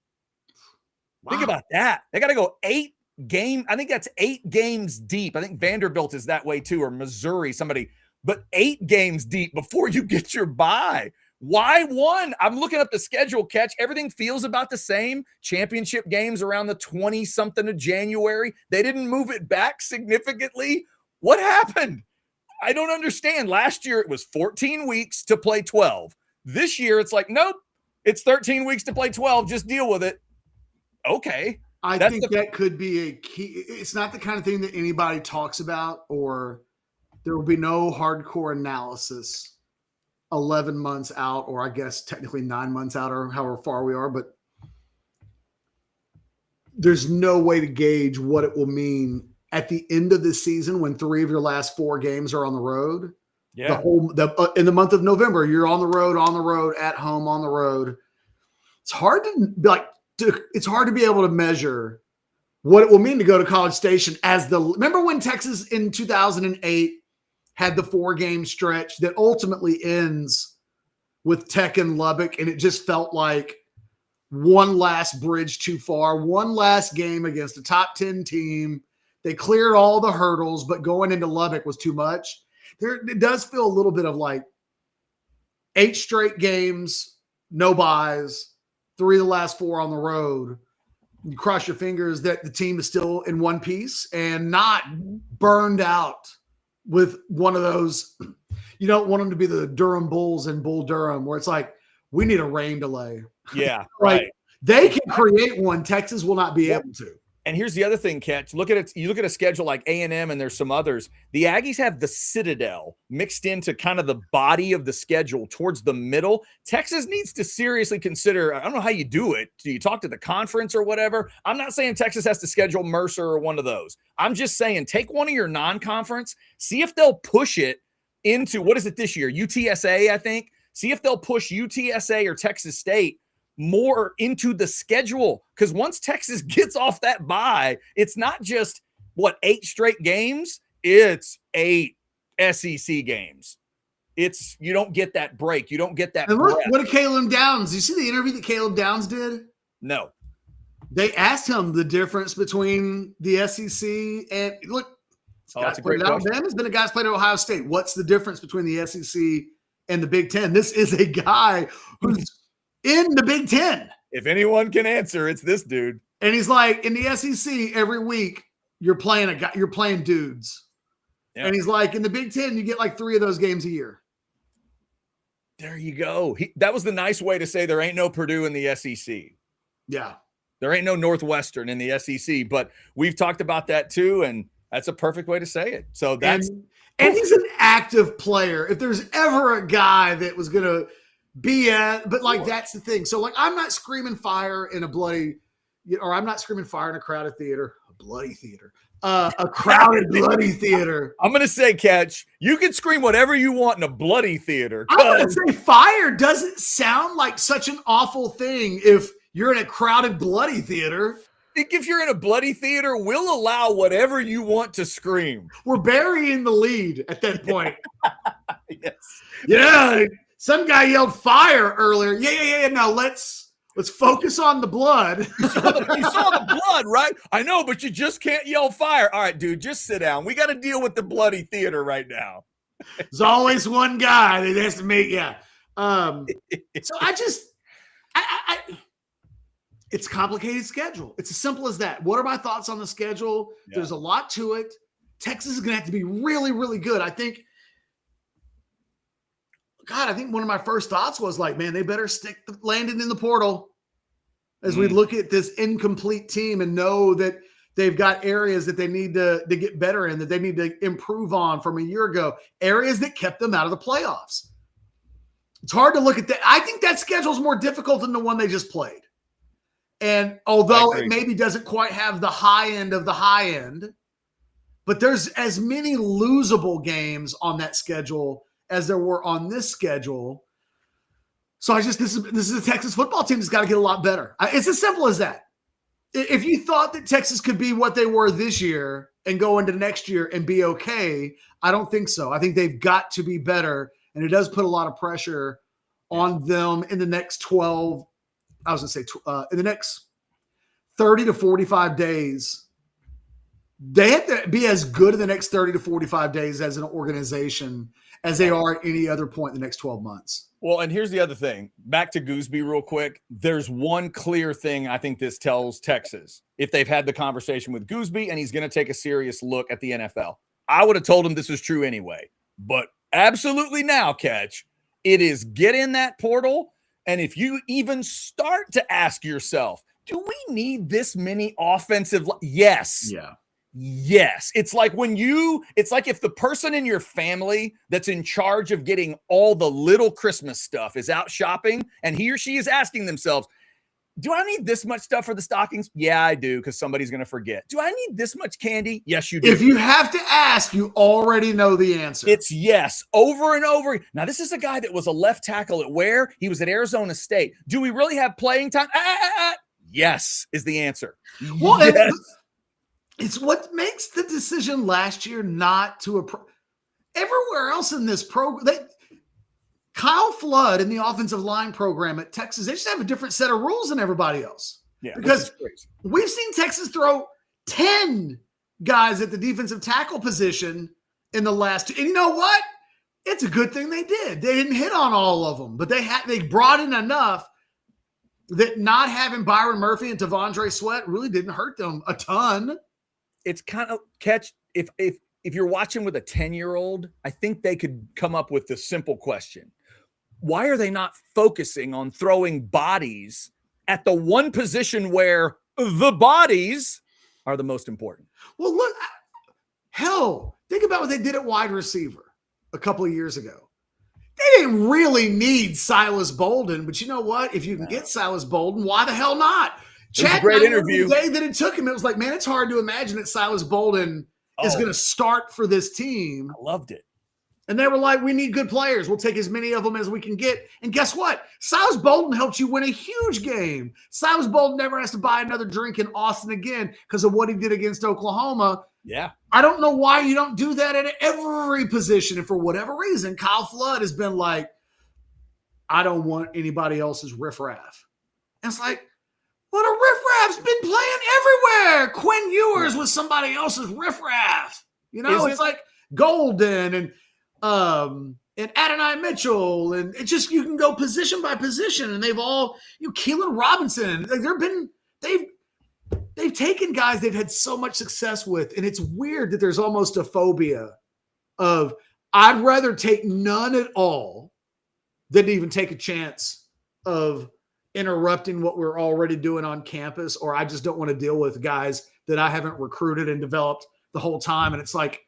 Wow. Think about that. They got to go 8 games. I think that's 8 games deep. I think Vanderbilt is that way too, or Missouri, somebody. But 8 games deep before you get your bye. Why 1? I'm looking up the schedule, Catch. Everything feels about the same. Championship games around the 20-something of January. They didn't move it back significantly. What happened? I don't understand. Last year, it was 14 weeks to play 12. This year, it's like, nope, it's 13 weeks to play 12. Just deal with it. Okay. I think that could be a key. It's not the kind of thing that anybody talks about, or there will be no hardcore analysis 11 months out, or I guess technically 9 months out, or however far we are, but there's no way to gauge what it will mean at the end of the season when 3 of your last 4 games are on the road. Yeah. In the month of November, you're on the road, at home, on the road. It's hard it's hard to be able to measure what it will mean to go to College Station remember when Texas in 2008 had the 4-game stretch that ultimately ends with Tech and Lubbock, and it just felt like one last bridge too far, one last game against a top 10 team. They cleared all the hurdles, but going into Lubbock was too much. It does feel a little bit of like 8 straight games, no buys, 3 of the last 4 on the road. You cross your fingers that the team is still in one piece and not burned out with one of those. You don't want them to be the Durham Bulls and Bull Durham, where it's like, we need a rain delay. Yeah, right. They can create one. Texas will not be able to. And here's the other thing, Catch. Look at it. You look at a schedule like A&M, and there's some others. The Aggies have the Citadel mixed into kind of the body of the schedule towards the middle. Texas needs to seriously consider. I don't know how you do it. Do you talk to the conference or whatever? I'm not saying Texas has to schedule Mercer or one of those. I'm just saying take one of your non-conference, see if they'll push it into, what is it this year? UTSA, I think. See if they'll push UTSA or Texas State more into the schedule, because once Texas gets off that bye, it's not just 8 straight games, it's 8 SEC games. It's, you don't get that break, you don't get that. And look, what did Caleb Downs? You see the interview that Caleb Downs did? No. They asked him the difference between the SEC and look, that's a great question. Alabama's been a guy's played at Ohio State. What's the difference between the SEC and the Big Ten? This is a guy who's in the Big Ten. If anyone can answer, it's this dude. And he's like, in the SEC, every week you're playing dudes. Yeah. And he's like, in the Big Ten, you get like 3 of those games a year. There you go. That was the nice way to say there ain't no Purdue in the SEC. Yeah. There ain't no Northwestern in the SEC, but we've talked about that too, and that's a perfect way to say it. So that's and he's an active player. If there's ever a guy that was going to but like, that's the thing. So like, I'm not screaming fire in a bloody, or I'm not screaming fire in a crowded theater, a bloody theater, a crowded bloody theater. I'm going to say, Catch, you can scream whatever you want in a bloody theater. I'm going to say fire doesn't sound like such an awful thing if you're in a crowded bloody theater. I think if you're in a bloody theater, we'll allow whatever you want to scream. We're burying the lead at that point. Yes. Yeah. Some guy yelled fire earlier. Yeah. Now let's focus on the blood. You saw the blood, right? I know, but you just can't yell fire. All right, dude, just sit down. We got to deal with the bloody theater right now. There's always one guy that has to make, yeah. So it's a complicated schedule. It's as simple as that. What are my thoughts on the schedule? Yeah. There's a lot to it. Texas is going to have to be really, really good. I think one of my first thoughts was like, man, they better stick Landon in the portal as we look at this incomplete team and know that they've got areas that they need to get better in, that they need to improve on from a year ago, areas that kept them out of the playoffs. It's hard to look at that. I think that schedule is more difficult than the one they just played. And although it maybe doesn't quite have the high end of the high end, but there's as many losable games on that schedule as there were on this schedule. So this is a Texas football team that's got to get a lot better. It's as simple as that. If you thought that Texas could be what they were this year and go into next year and be okay, I don't think so. I think they've got to be better, and it does put a lot of pressure on them in the next 12. I was going to say in the next 30 to 45 days. They have to be as good in the next 30 to 45 days as an organization as they are at any other point in the next 12 months. Well, and here's the other thing. Back to Goosby real quick. There's one clear thing I think this tells Texas. If they've had the conversation with Goosby and he's going to take a serious look at the NFL. I would have told him this was true anyway. But absolutely now, Catch, it is get in that portal. And if you even start to ask yourself, do we need this many offensive? Yes. Yeah. Yes. It's like if the person in your family that's in charge of getting all the little Christmas stuff is out shopping and he or she is asking themselves, do I need this much stuff for the stockings? Yeah, I do, because somebody's going to forget. Do I need this much candy? Yes, you do. If you have to ask, you already know the answer. It's yes, over and over. Now, this is a guy that was a left tackle at where? He was at Arizona State. Do we really have playing time? Yes, is the answer. Well, yes. It's what makes the decision last year not to everywhere else in this program. Kyle Flood in the offensive line program at Texas, they just have a different set of rules than everybody else. Yeah, because we've seen Texas throw 10 guys at the defensive tackle position in the last two. And you know what? It's a good thing they did. They didn't hit on all of them, but they brought in enough that not having Byron Murphy and T'Vondre Sweat really didn't hurt them a ton. It's kind of Catch. If you're watching with a 10-year-old, I think they could come up with the simple question. Why are they not focusing on throwing bodies at the one position where the bodies are the most important? Well, look, hell, think about what they did at wide receiver a couple of years ago. They didn't really need Silas Bolden, but you know what? If you can get Silas Bolden, why the hell not? Chad, great interview. The day that it took him, it was like, man, it's hard to imagine that Silas Bolden is going to start for this team. I loved it. And they were like, we need good players. We'll take as many of them as we can get. And guess what? Silas Bolden helped you win a huge game. Silas Bolden never has to buy another drink in Austin again because of what he did against Oklahoma. Yeah. I don't know why you don't do that at every position. And for whatever reason, Kyle Flood has been like, I don't want anybody else's riffraff. And it's like, well, the riffraff's been playing everywhere. Quinn Ewers was somebody else's riffraff. You know, it's like Golden and Adonai Mitchell, and it's just, you can go position by position, and they've all, Keelan Robinson, they've taken guys they've had so much success with, and it's weird that there's almost a phobia of, I'd rather take none at all than even take a chance of interrupting what we're already doing on campus, or I just don't want to deal with guys that I haven't recruited and developed the whole time. And it's like,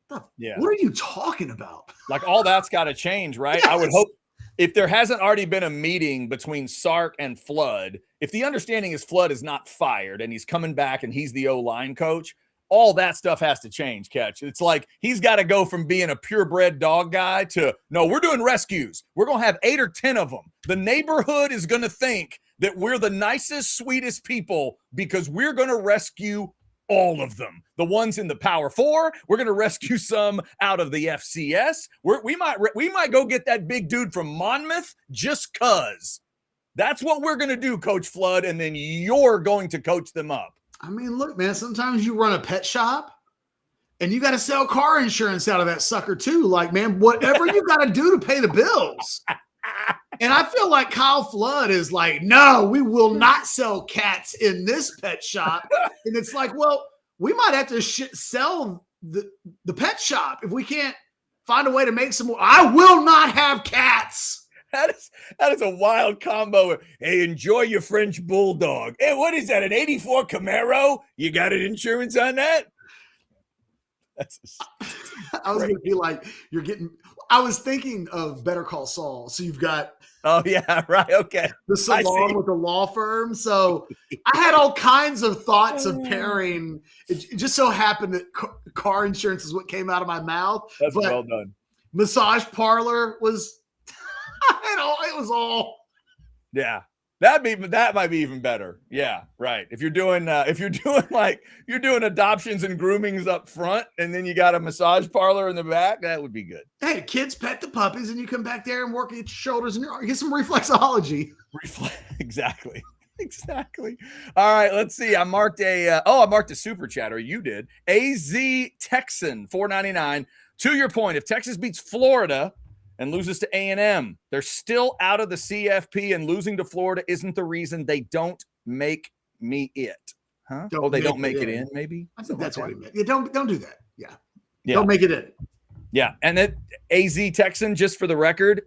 what are you talking about? Like, all that's got to change, right? Yes. I would hope, if there hasn't already been a meeting between Sark and Flood, if the understanding is Flood is not fired and he's coming back and he's the O-line coach, all that stuff has to change, Catch. It's like he's got to go from being a purebred dog guy to, no, we're doing rescues. We're going to have 8 or 10 of them. The neighborhood is going to think that we're the nicest, sweetest people because we're going to rescue all of them. The ones in the Power 4, we're going to rescue some out of the FCS. We might go get that big dude from Monmouth just cuz. That's what we're going to do, Coach Flood, and then you're going to coach them up. I mean, look, man, sometimes you run a pet shop And you got to sell car insurance out of that sucker too. Like, man, whatever you got to do to pay the bills. And I feel like Kyle Flood is like, no, we will not sell cats in this pet shop. And it's like, well, we might have to sell the pet shop if we can't find a way to make some more. I will not have cats. That is a wild combo. Hey, enjoy your French bulldog. Hey, what is that? An 84 Camaro? You got an insurance on that? I was going to be like, I was thinking of Better Call Saul. So you've got. Oh, yeah, right. Okay. The salon with the law firm. So I had all kinds of thoughts of pairing. It just so happened that car insurance is what came out of my mouth. That's well done. Massage parlor was. It was all. Yeah. That might be even better. Yeah, right. If you're doing adoptions and groomings up front, and then you got a massage parlor in the back, that would be good. Hey, kids pet the puppies, and you come back there and work at your shoulders and get some reflexology. Exactly. All right, let's see. I marked a super chat, or you did. AZ Texan 499. To your point, if Texas beats Florida and loses to A&M, they're still out of the CFP, and losing to Florida isn't the reason they don't make me it. Huh? They don't make it in, maybe? I think that's what he meant. Yeah, don't do that. Yeah. Don't make it in. Yeah, and then AZ Texan, just for the record,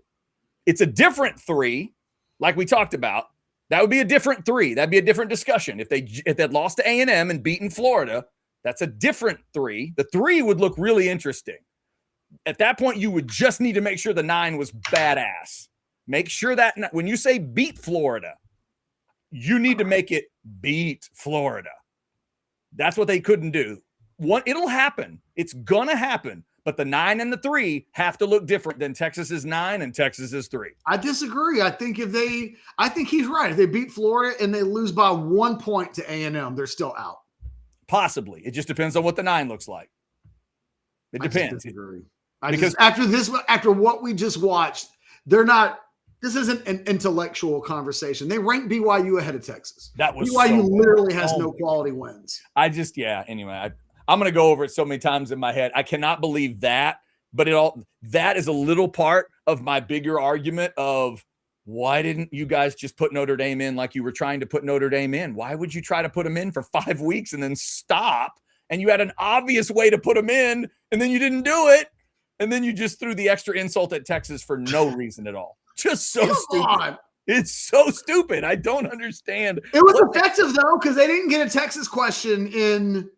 it's a different 3, like we talked about. That would be a different 3. That'd be a different discussion. If they'd lost to A&M and beaten Florida, that's a different 3. The 3 would look really interesting. At that point, you would just need to make sure the 9 was badass. Make sure that when you say beat Florida, you need to make it beat Florida. That's what they couldn't do. It'll happen. It's going to happen. But the 9 and the 3 have to look different than Texas's 9 and Texas's 3. I disagree. I think he's right. If they beat Florida and they lose by 1 point to A&M, they're still out. Possibly. It just depends on what the 9 looks like. It depends. Disagree. After what we just watched, this isn't an intellectual conversation. They rank BYU ahead of Texas. That was BYU literally has no quality wins. Anyway, I'm going to go over it so many times in my head. I cannot believe that, but that is a little part of my bigger argument of why didn't you guys just put Notre Dame in like you were trying to put Notre Dame in? Why would you try to put them in for 5 weeks and then stop? And you had an obvious way to put them in, and then you didn't do it. And then you just threw the extra insult at Texas for no reason at all. Just so stupid. It's so stupid. I don't understand. It was effective, though, because they didn't get a Texas question in.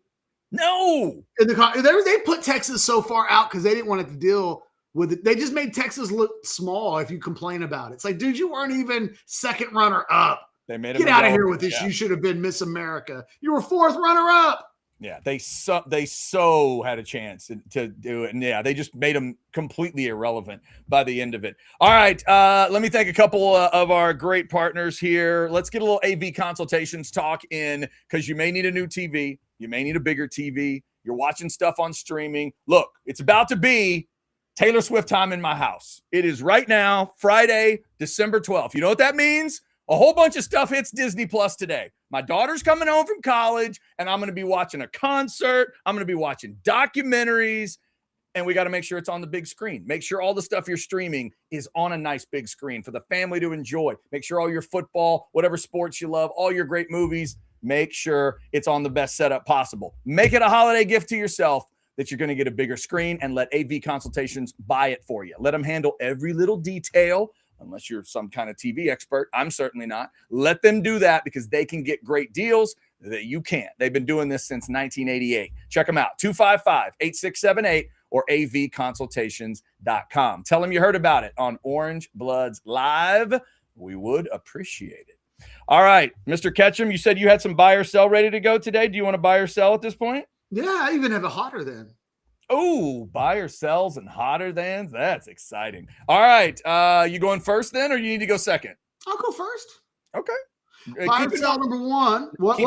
No. They put Texas so far out because they didn't want it to deal with it. They just made Texas look small if you complain about it. It's like, dude, you weren't even second runner up. They made Get out of here with this. Yeah. You should have been Miss America. You were fourth runner up. Yeah, they so had a chance to do it. And yeah, they just made them completely irrelevant by the end of it. All right, let me thank a couple of our great partners here. Let's get a little AV consultations talk in, because you may need a new TV. You may need a bigger TV. You're watching stuff on streaming. Look, it's about to be Taylor Swift time in my house. It is right now, Friday, December 12th. You know what that means? A whole bunch of stuff hits Disney Plus today. My daughter's coming home from college, and I'm going to be watching a concert. I'm going to be watching documentaries, and we got to make sure it's on the big screen. Make sure all the stuff you're streaming is on a nice big screen for the family to enjoy. Make sure all your football, whatever sports you love, all your great movies, make sure it's on the best setup possible. Make it a holiday gift to yourself that you're going to get a bigger screen, and let AV Consultations buy it for you. Let them handle every little detail. Unless you're some kind of TV expert, I'm certainly not. Let them do that, because they can get great deals that you can't. They've been doing this since 1988. Check them out, 255-8678 or avconsultations.com. Tell them you heard about it on Orange Bloods Live. We would appreciate it. All right, Mr. Ketchum, you said you had some buy or sell ready to go today. Do you want to buy or sell at this point? Yeah, I even have a hotter than. Oh, buyer sells and hotter than. That's exciting. All right. You going first then, or you need to go second? I'll go first. Okay. Buyer sell number one. What?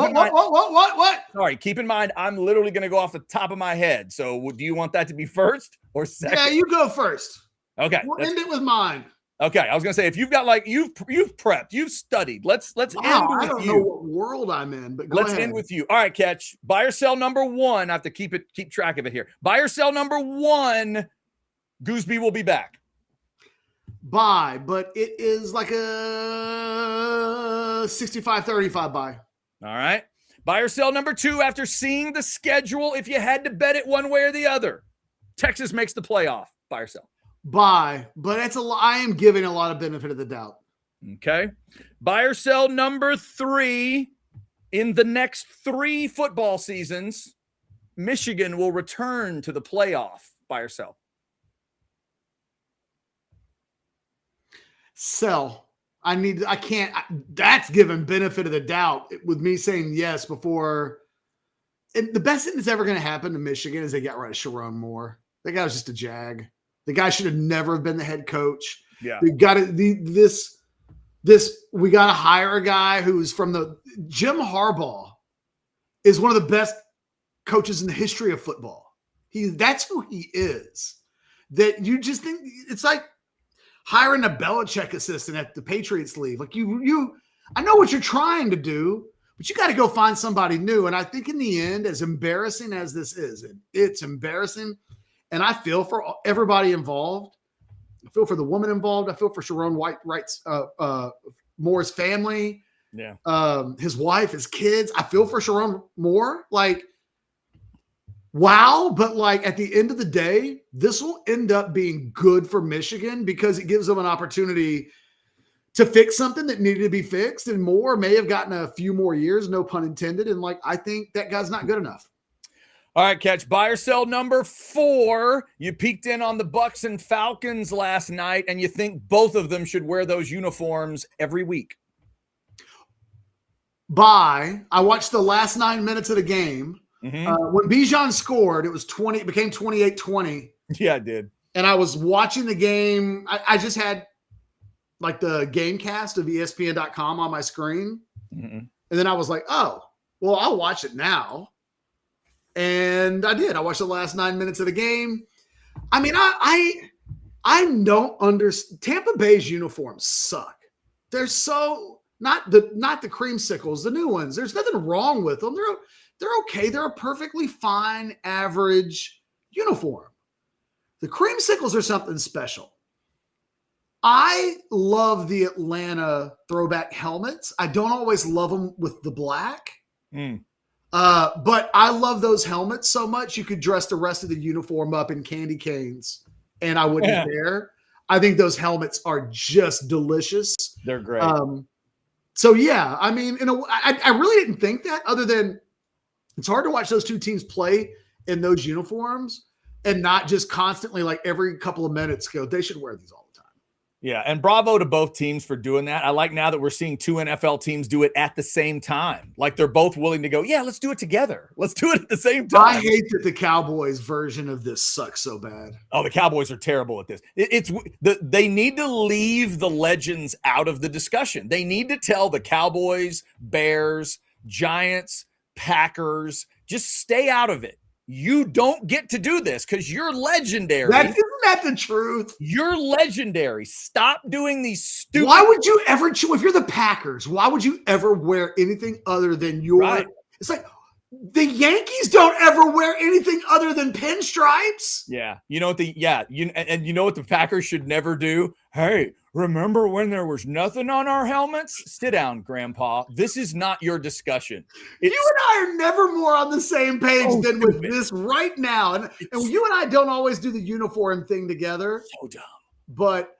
Sorry. Keep in mind, I'm literally going to go off the top of my head. So do you want that to be first or second? Yeah, you go first. Okay. We'll end it with mine. Okay, I was gonna say if you've got like you've prepped, you've studied. Let's Wow, end with I don't know you. what world I'm in, but Let's end with you. All right, Catch. Buy or sell number one. I have to keep track of it here. Buy or sell number one. Goosby will be back. buy, but it is like a 65-35 buy. All right. Buy or sell number two after seeing the schedule. If you had to bet it one way or the other, Texas makes the playoff. Buy or sell. Buy, but I am giving a lot of benefit of the doubt. Okay. Buy or sell number three. In the next 3 football seasons, Michigan will return to the playoff. Buy or sell. Sell. That's given benefit of the doubt with me saying yes before. And the best thing that's ever going to happen to Michigan is they got rid of Sharon Moore. That guy was just a jag. The guy should have never been the head coach. Yeah. We got to we got to hire a guy who's from Jim Harbaugh is one of the best coaches in the history of football. That's who he is. That you just think it's like hiring a Belichick assistant at the Patriots leave. Like I know what you're trying to do, but you got to go find somebody new. And I think in the end, as embarrassing as this is, it's embarrassing. And I feel for everybody involved. I feel for the woman involved. I feel for Sharon Moore's family. Yeah. His wife, his kids. I feel for Sharon Moore. Like, wow. But like at the end of the day, this will end up being good for Michigan because it gives them an opportunity to fix something that needed to be fixed. And Moore may have gotten a few more years, no pun intended. And like, I think that guy's not good enough. All right, Catch. Buy or sell number 4. You peeked in on the Bucks and Falcons last night, and you think both of them should wear those uniforms every week. Buy. I watched the last 9 minutes of the game. Mm-hmm. When Bijan scored, it became 28-20. Yeah, I did. And I was watching the game. I just had like the game cast of ESPN.com on my screen. Mm-hmm. And then I was like, oh, well, I'll watch it now. And I did. I watched the last 9 minutes of the game. I mean, I don't understand. Tampa Bay's uniforms suck. They're so not the creamsicles, the new ones. There's nothing wrong with them. They're okay. They're a perfectly fine, average uniform. The creamsicles are something special. I love the Atlanta throwback helmets. I don't always love them with the black. But I love those helmets so much you could dress the rest of the uniform up in candy canes and I wouldn't care. I think those helmets are just delicious. They're great. So yeah, I mean, I really didn't think that other than it's hard to watch those two teams play in those uniforms and not just constantly like every couple of minutes go, they should wear these all the time. Yeah, and bravo to both teams for doing that. I like now that we're seeing 2 NFL teams do it at the same time. Like they're both willing to go, yeah, let's do it together. Let's do it at the same time. I hate that the Cowboys version of this sucks so bad. Oh, the Cowboys are terrible at this. They need to leave the legends out of the discussion. They need to tell the Cowboys, Bears, Giants, Packers, just stay out of it. You don't get to do this because you're legendary. Isn't that the truth? You're legendary. Stop doing these stupid. Why would you ever, if you're the Packers, why would you ever wear anything other than your? Right. It's like the Yankees don't ever wear anything other than pinstripes. Yeah. You know what you know what the Packers should never do? Hey, remember when there was nothing on our helmets? Sit down, Grandpa. This is not your discussion. You and I are never more on the same page than with this right now. And you and I don't always do the uniform thing together. So dumb. But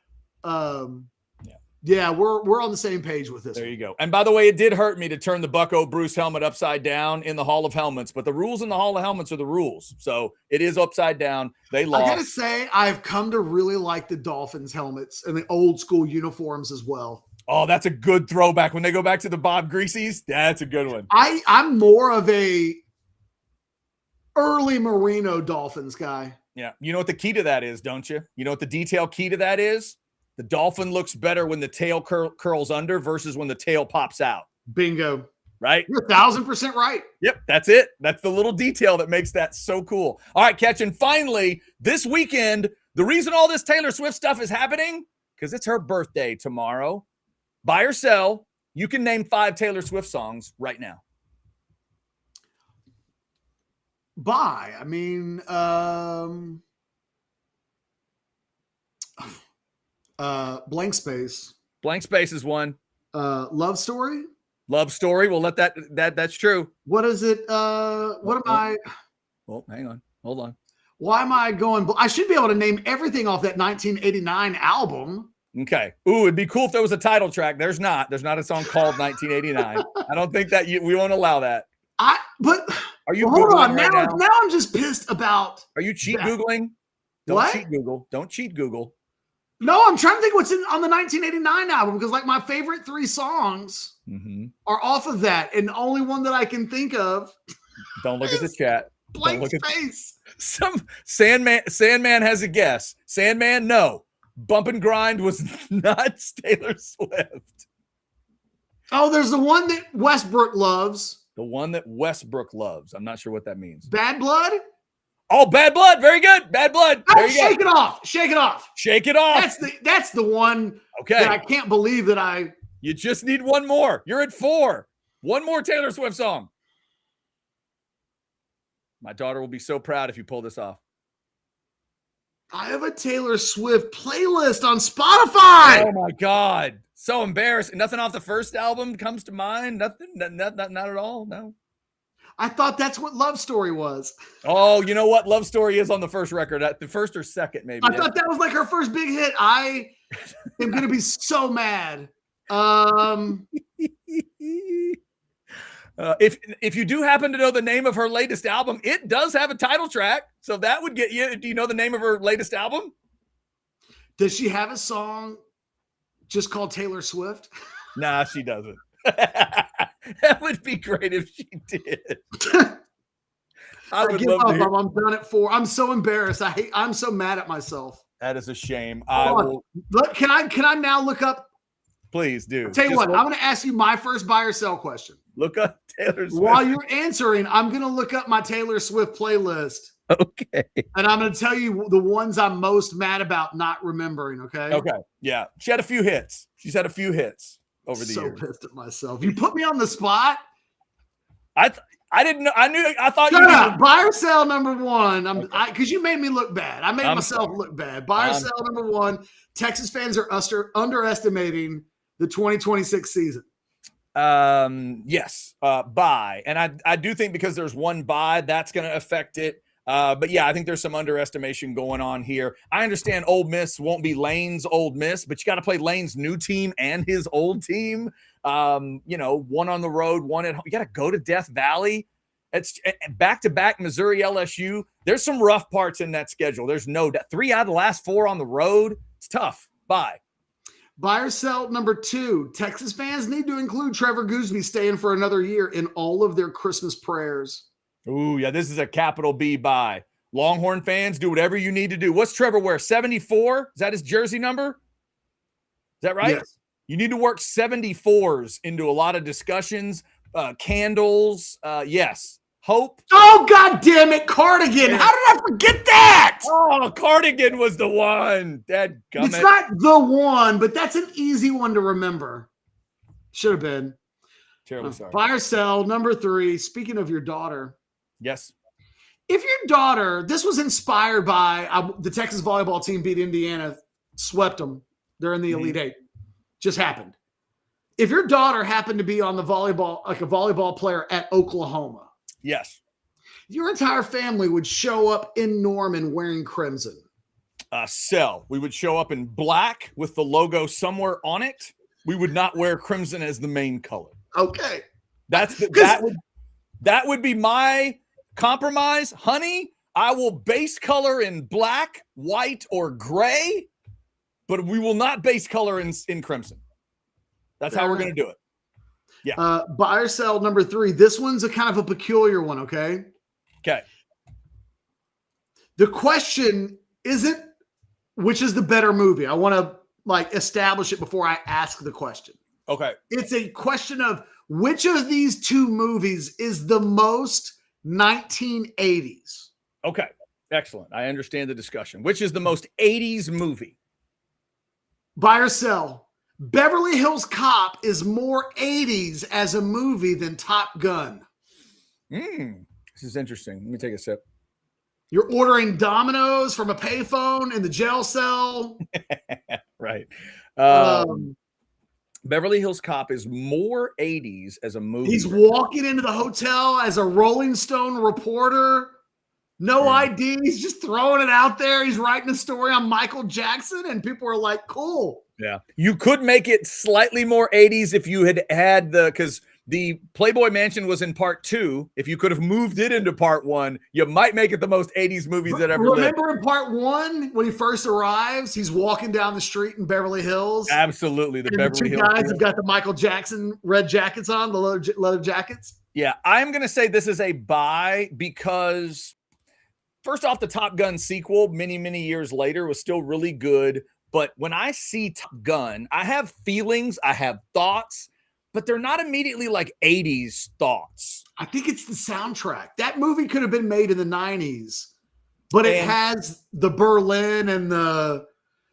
yeah, we're on the same page with this. There you go. And by the way, it did hurt me to turn the Bucko Bruce helmet upside down in the Hall of Helmets, but the rules in the Hall of Helmets are the rules. So it is upside down. They lost. I gotta say, I've come to really like the Dolphins helmets and the old school uniforms as well. Oh, that's a good throwback. When they go back to the Bob Greaseys, that's a good one. I'm more of a early Merino Dolphins guy. Yeah. You know what the key to that is, don't you? You know what the detail key to that is? The dolphin looks better when the tail curls under versus when the tail pops out. Bingo. Right? You're 1,000% right. Yep, that's it. That's the little detail that makes that so cool. All right, Catch. And finally, this weekend, the reason all this Taylor Swift stuff is happening, because it's her birthday tomorrow. Buy or sell, you can name 5 Taylor Swift songs right now. Buy. I mean, Blank Space. Blank Space is one. Love Story. Love Story. We'll let that's true. What is it? What am I? Oh, hang on. Hold on. Why am I going? I should be able to name everything off that 1989 album. Okay. Ooh, it'd be cool if there was a title track. There's not a song called 1989. I don't think that we won't allow that. But are you hold on right now I'm just pissed about. Are you cheat that. Googling? Don't What? cheat Google. Don't cheat Google. No, I'm trying to think what's on the 1989 album, because like my favorite 3 songs are off of that, and the only one that I can think of. Don't look at the chat. Blank Space. Some Sandman has a guess. Sandman, no. Bump and Grind was not Taylor Swift. Oh, there's the one that Westbrook loves. The one that Westbrook loves. I'm not sure what that means. Bad Blood? Oh, Bad Blood. Very good. Bad Blood. There you Shake go. It Off. Shake It Off. Shake It Off. That's the one. Okay. That I can't believe that I. You just need one more. You're at 4. One more Taylor Swift song. My daughter will be so proud if you pull this off. I have a Taylor Swift playlist on Spotify. Oh my God. So embarrassing. Nothing off the first album comes to mind. Nothing. Not at all. No. I thought that's what Love Story was. Oh, you know what? Love Story is on the first record. The first or second, maybe. I thought that was like her first big hit. I am going to be so mad. If you do happen to know the name of her latest album, it does have a title track. So that would get you. Do you know the name of her latest album? Does she have a song just called Taylor Swift? Nah, she doesn't. That would be great if she did. I would love to hear. I'm done at 4. I'm so embarrassed. I'm so mad at myself. That is a shame. Look, can I now look up? Please do. I'll tell you what, I'm going to ask you my first buy or sell question. Look up Taylor Swift. While you're answering, I'm going to look up my Taylor Swift playlist. Okay. And I'm going to tell you the ones I'm most mad about not remembering, okay? Okay. Yeah. She had a few hits. She's had a few hits over the years. So pissed at myself. You put me on the spot. I didn't know. I thought Shut you up. Buy or sell number 1. Because you made me look bad. I made myself look bad. Buy or sell number 1. Texas fans are underestimating the 2026 season. Yes. Buy. And I do think because there's one buy, that's going to affect it. But yeah, I think there's some underestimation going on here. I understand Ole Miss won't be Lane's Ole Miss, but you got to play Lane's new team and his old team. One on the road, one at home. You got to go to Death Valley. It's back-to-back Missouri LSU. There's some rough parts in that schedule. There's no doubt. 3 out of the last 4 on the road. It's tough. Bye. Buy or sell number 2. Texas fans need to include Trevor Goosby staying for another year in all of their Christmas prayers. Ooh, yeah, this is a capital B buy. Longhorn fans, do whatever you need to do. What's Trevor wear? 74? Is that his jersey number? Is that right? Yes. You need to work 74s into a lot of discussions, candles. Yes. Hope. Oh, God damn it. Cardigan. How did I forget that? Oh, Cardigan was the one. Dadgummit. It's not the one, but that's an easy one to remember. Should have been. Terribly sorry. Buy or sell number 3. Speaking of your daughter. Yes. If your daughter, this was inspired by the Texas volleyball team beat Indiana, swept them. They're in the Elite Eight. Just happened. If your daughter happened to be on the volleyball, like a volleyball player at Oklahoma. Yes. Your entire family would show up in Norman wearing crimson. Sell. We would show up in black with the logo somewhere on it. We would not wear crimson as the main color. Okay. That would be my compromise. Honey, I will base color in black, white, or gray, but we will not base color in crimson. That's how we're going to do it. Yeah. Buy or sell number 3. This one's a kind of a peculiar one, okay? Okay. The question isn't which is the better movie. I want to establish it before I ask the question. Okay. It's a question of which of these 2 movies is the most 1980s. Okay. Excellent. I understand the discussion. Which is the most 80s movie? Buy or sell. Beverly Hills Cop is more 80s as a movie than Top Gun. This is interesting. Let me take a sip. You're ordering Domino's from a payphone in the jail cell. Right. Beverly Hills Cop is more 80s as a movie. He's walking into the hotel as a Rolling Stone reporter. No ID. He's just throwing it out there. He's writing a story on Michael Jackson, and people are like, cool. Yeah. You could make it slightly more 80s if you had because the Playboy Mansion was in part 2. If you could have moved it into part 1, you might make it the most 80s movies that ever lived. Remember in part 1 when he first arrives, he's walking down the street in Beverly Hills. Absolutely, the Beverly Hills. The two guys have got the Michael Jackson red jackets on, the leather jackets. Yeah, I'm gonna say this is a buy because first off, the Top Gun sequel, many years later, was still really good. But when I see Top Gun, I have feelings, I have thoughts, but they're not immediately like 80s thoughts. I think it's the soundtrack. That movie could have been made in the 90s, but it has the Berlin and the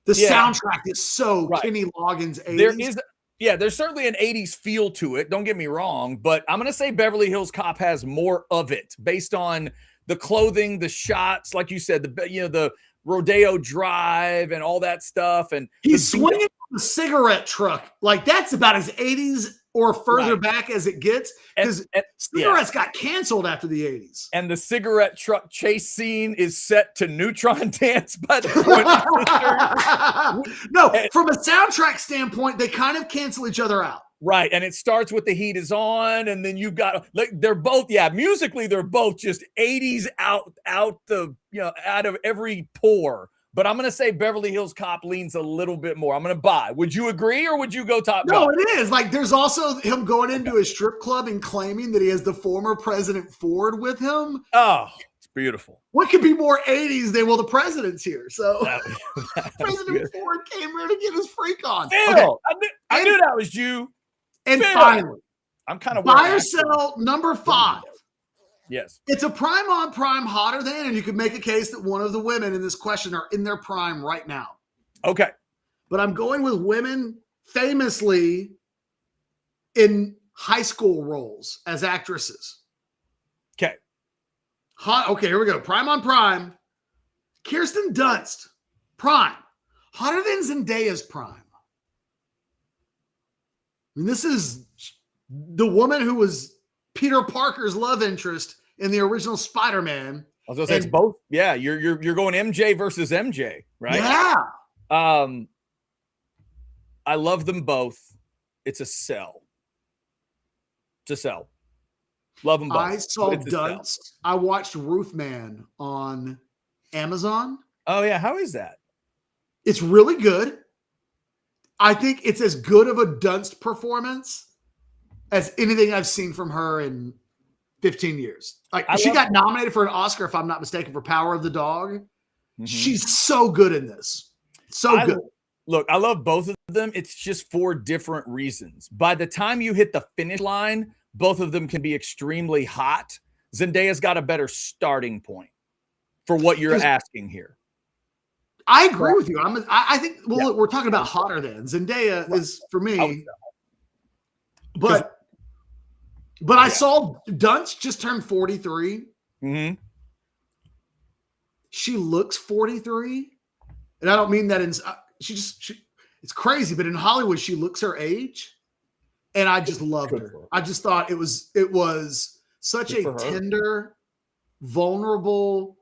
soundtrack is so Kenny Loggins 80s. There's certainly an 80s feel to it. Don't get me wrong, but I'm going to say Beverly Hills Cop has more of it based on the clothing, the shots, like you said, the Rodeo Drive and all that stuff. And he's swinging the cigarette truck. Like that's about as 80s or further back as it gets, because cigarettes got canceled after the 80s. And the cigarette truck chase scene is set to Neutron Dance by the Pointer Sisters. No, from a soundtrack standpoint, they kind of cancel each other out. Right. And it starts with The Heat Is On, and then you've got they're both, musically, they're both just 80s out of every pore. But I'm going to say Beverly Hills Cop leans a little bit more. I'm going to buy. Would you agree, or would you go Top Gun? No, it is. Like, there's also him going into a strip club and claiming that he has the former President Ford with him. Oh, it's beautiful. What could be more 80s than, the president's here? So President Ford came here to get his freak on. Phil, okay. I knew that was you. And finally, I'm kind of buy or sell number 5. Yes. It's a prime on prime hotter than, and you could make a case that one of the women in this question are in their prime right now. Okay. But I'm going with women famously in high school roles as actresses. Okay. Hot. Okay, here we go. Prime on prime. Kirsten Dunst, prime. Hotter than Zendaya's prime. I mean, this is the woman who was Peter Parker's love interest in the original Spider-Man. I was gonna say it's both. Yeah, you're going MJ versus MJ, right? Yeah. I love them both. It's a sell. It's a sell. Love them both. I saw Dunst. I watched Roofman on Amazon. Oh yeah, how is that? It's really good. I think it's as good of a Dunst performance as anything I've seen from her in 15 years. Like she got nominated for an Oscar, if I'm not mistaken, for Power of the Dog. Mm-hmm. She's so good in this. So good. Look, I love both of them. It's just for different reasons. By the time you hit the finish line, both of them can be extremely hot. Zendaya's got a better starting point for what you're asking here. I agree with you. I think, look, we're talking about hotter than. Zendaya is, for me, but I saw Dunst just turned 43. Mm-hmm. She looks 43. And I don't mean that it's crazy, but in Hollywood, she looks her age. And I just loved her. I just thought it was such a tender, vulnerable,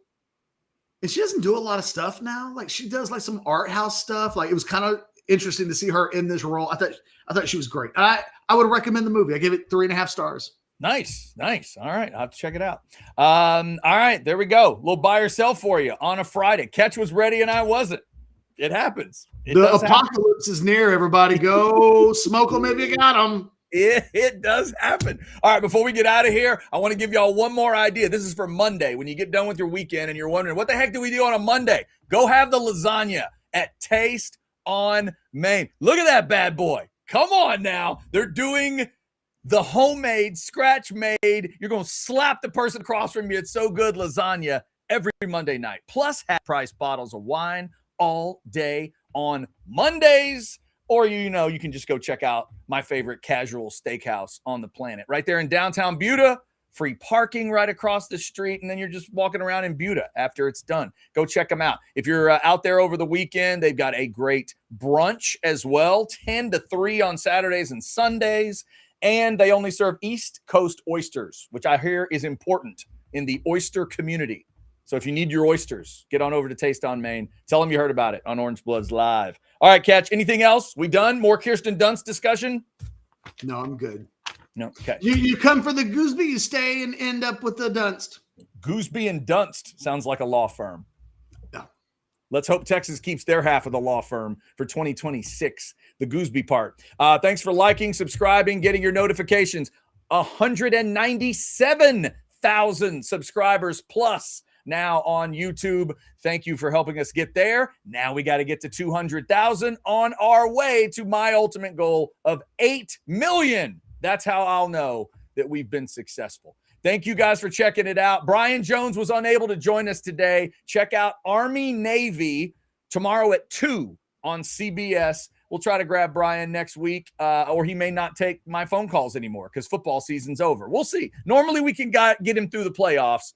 and she doesn't do a lot of stuff now. Like she does like some art house stuff. Like it was kind of interesting to see her in this role. I thought she was great. I would recommend the movie. I gave it 3.5 stars. Nice. All right. I'll have to check it out. All right, there we go. A little buy or sell for you on a Friday. Catch was ready and I wasn't. It happens. The apocalypse is near, everybody. Go smoke them if you got them. It does happen. All right, before we get out of here, I want to give y'all one more idea. This is for Monday. When you get done with your weekend and you're wondering, what the heck do we do on a Monday? Go have the lasagna at Taste on Main. Look at that bad boy. Come on now. They're doing the homemade, scratch-made. You're going to slap the person across from you. It's so good lasagna every Monday night. Plus half-price bottles of wine all day on Mondays. Or, you can just go check out my favorite casual steakhouse on the planet right there in downtown Buda. Free parking right across the street, and then you're just walking around in Buda after it's done. Go check them out. If you're out there over the weekend, they've got a great brunch as well, 10 to 3 on Saturdays and Sundays, and they only serve East Coast oysters, which I hear is important in the oyster community. So if you need your oysters, get on over to Taste on Main. Tell them you heard about it on Orange Bloods Live. All right, Catch, anything else? We done? More Kirsten Dunst discussion? No, I'm good. No, okay. You come for the Goosby, you stay and end up with the Dunst. Goosby and Dunst sounds like a law firm. Yeah. Let's hope Texas keeps their half of the law firm for 2026, the Goosby part. Thanks for liking, subscribing, getting your notifications. 197,000 subscribers plus now on YouTube. Thank you for helping us get there. Now we got to get to 200,000 on our way to my ultimate goal of 8 million. That's how I'll know that we've been successful. Thank you guys for checking it out. Brian Jones was unable to join us today. Check out Army Navy tomorrow at 2 on CBS. We'll try to grab Brian next week, or he may not take my phone calls anymore because football season's over. We'll see. Normally we can get him through the playoffs,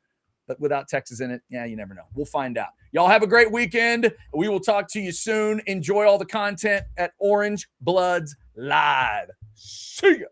but without Texas in it, you never know. We'll find out. Y'all have a great weekend. We will talk to you soon. Enjoy all the content at Orange Bloods Live. See ya.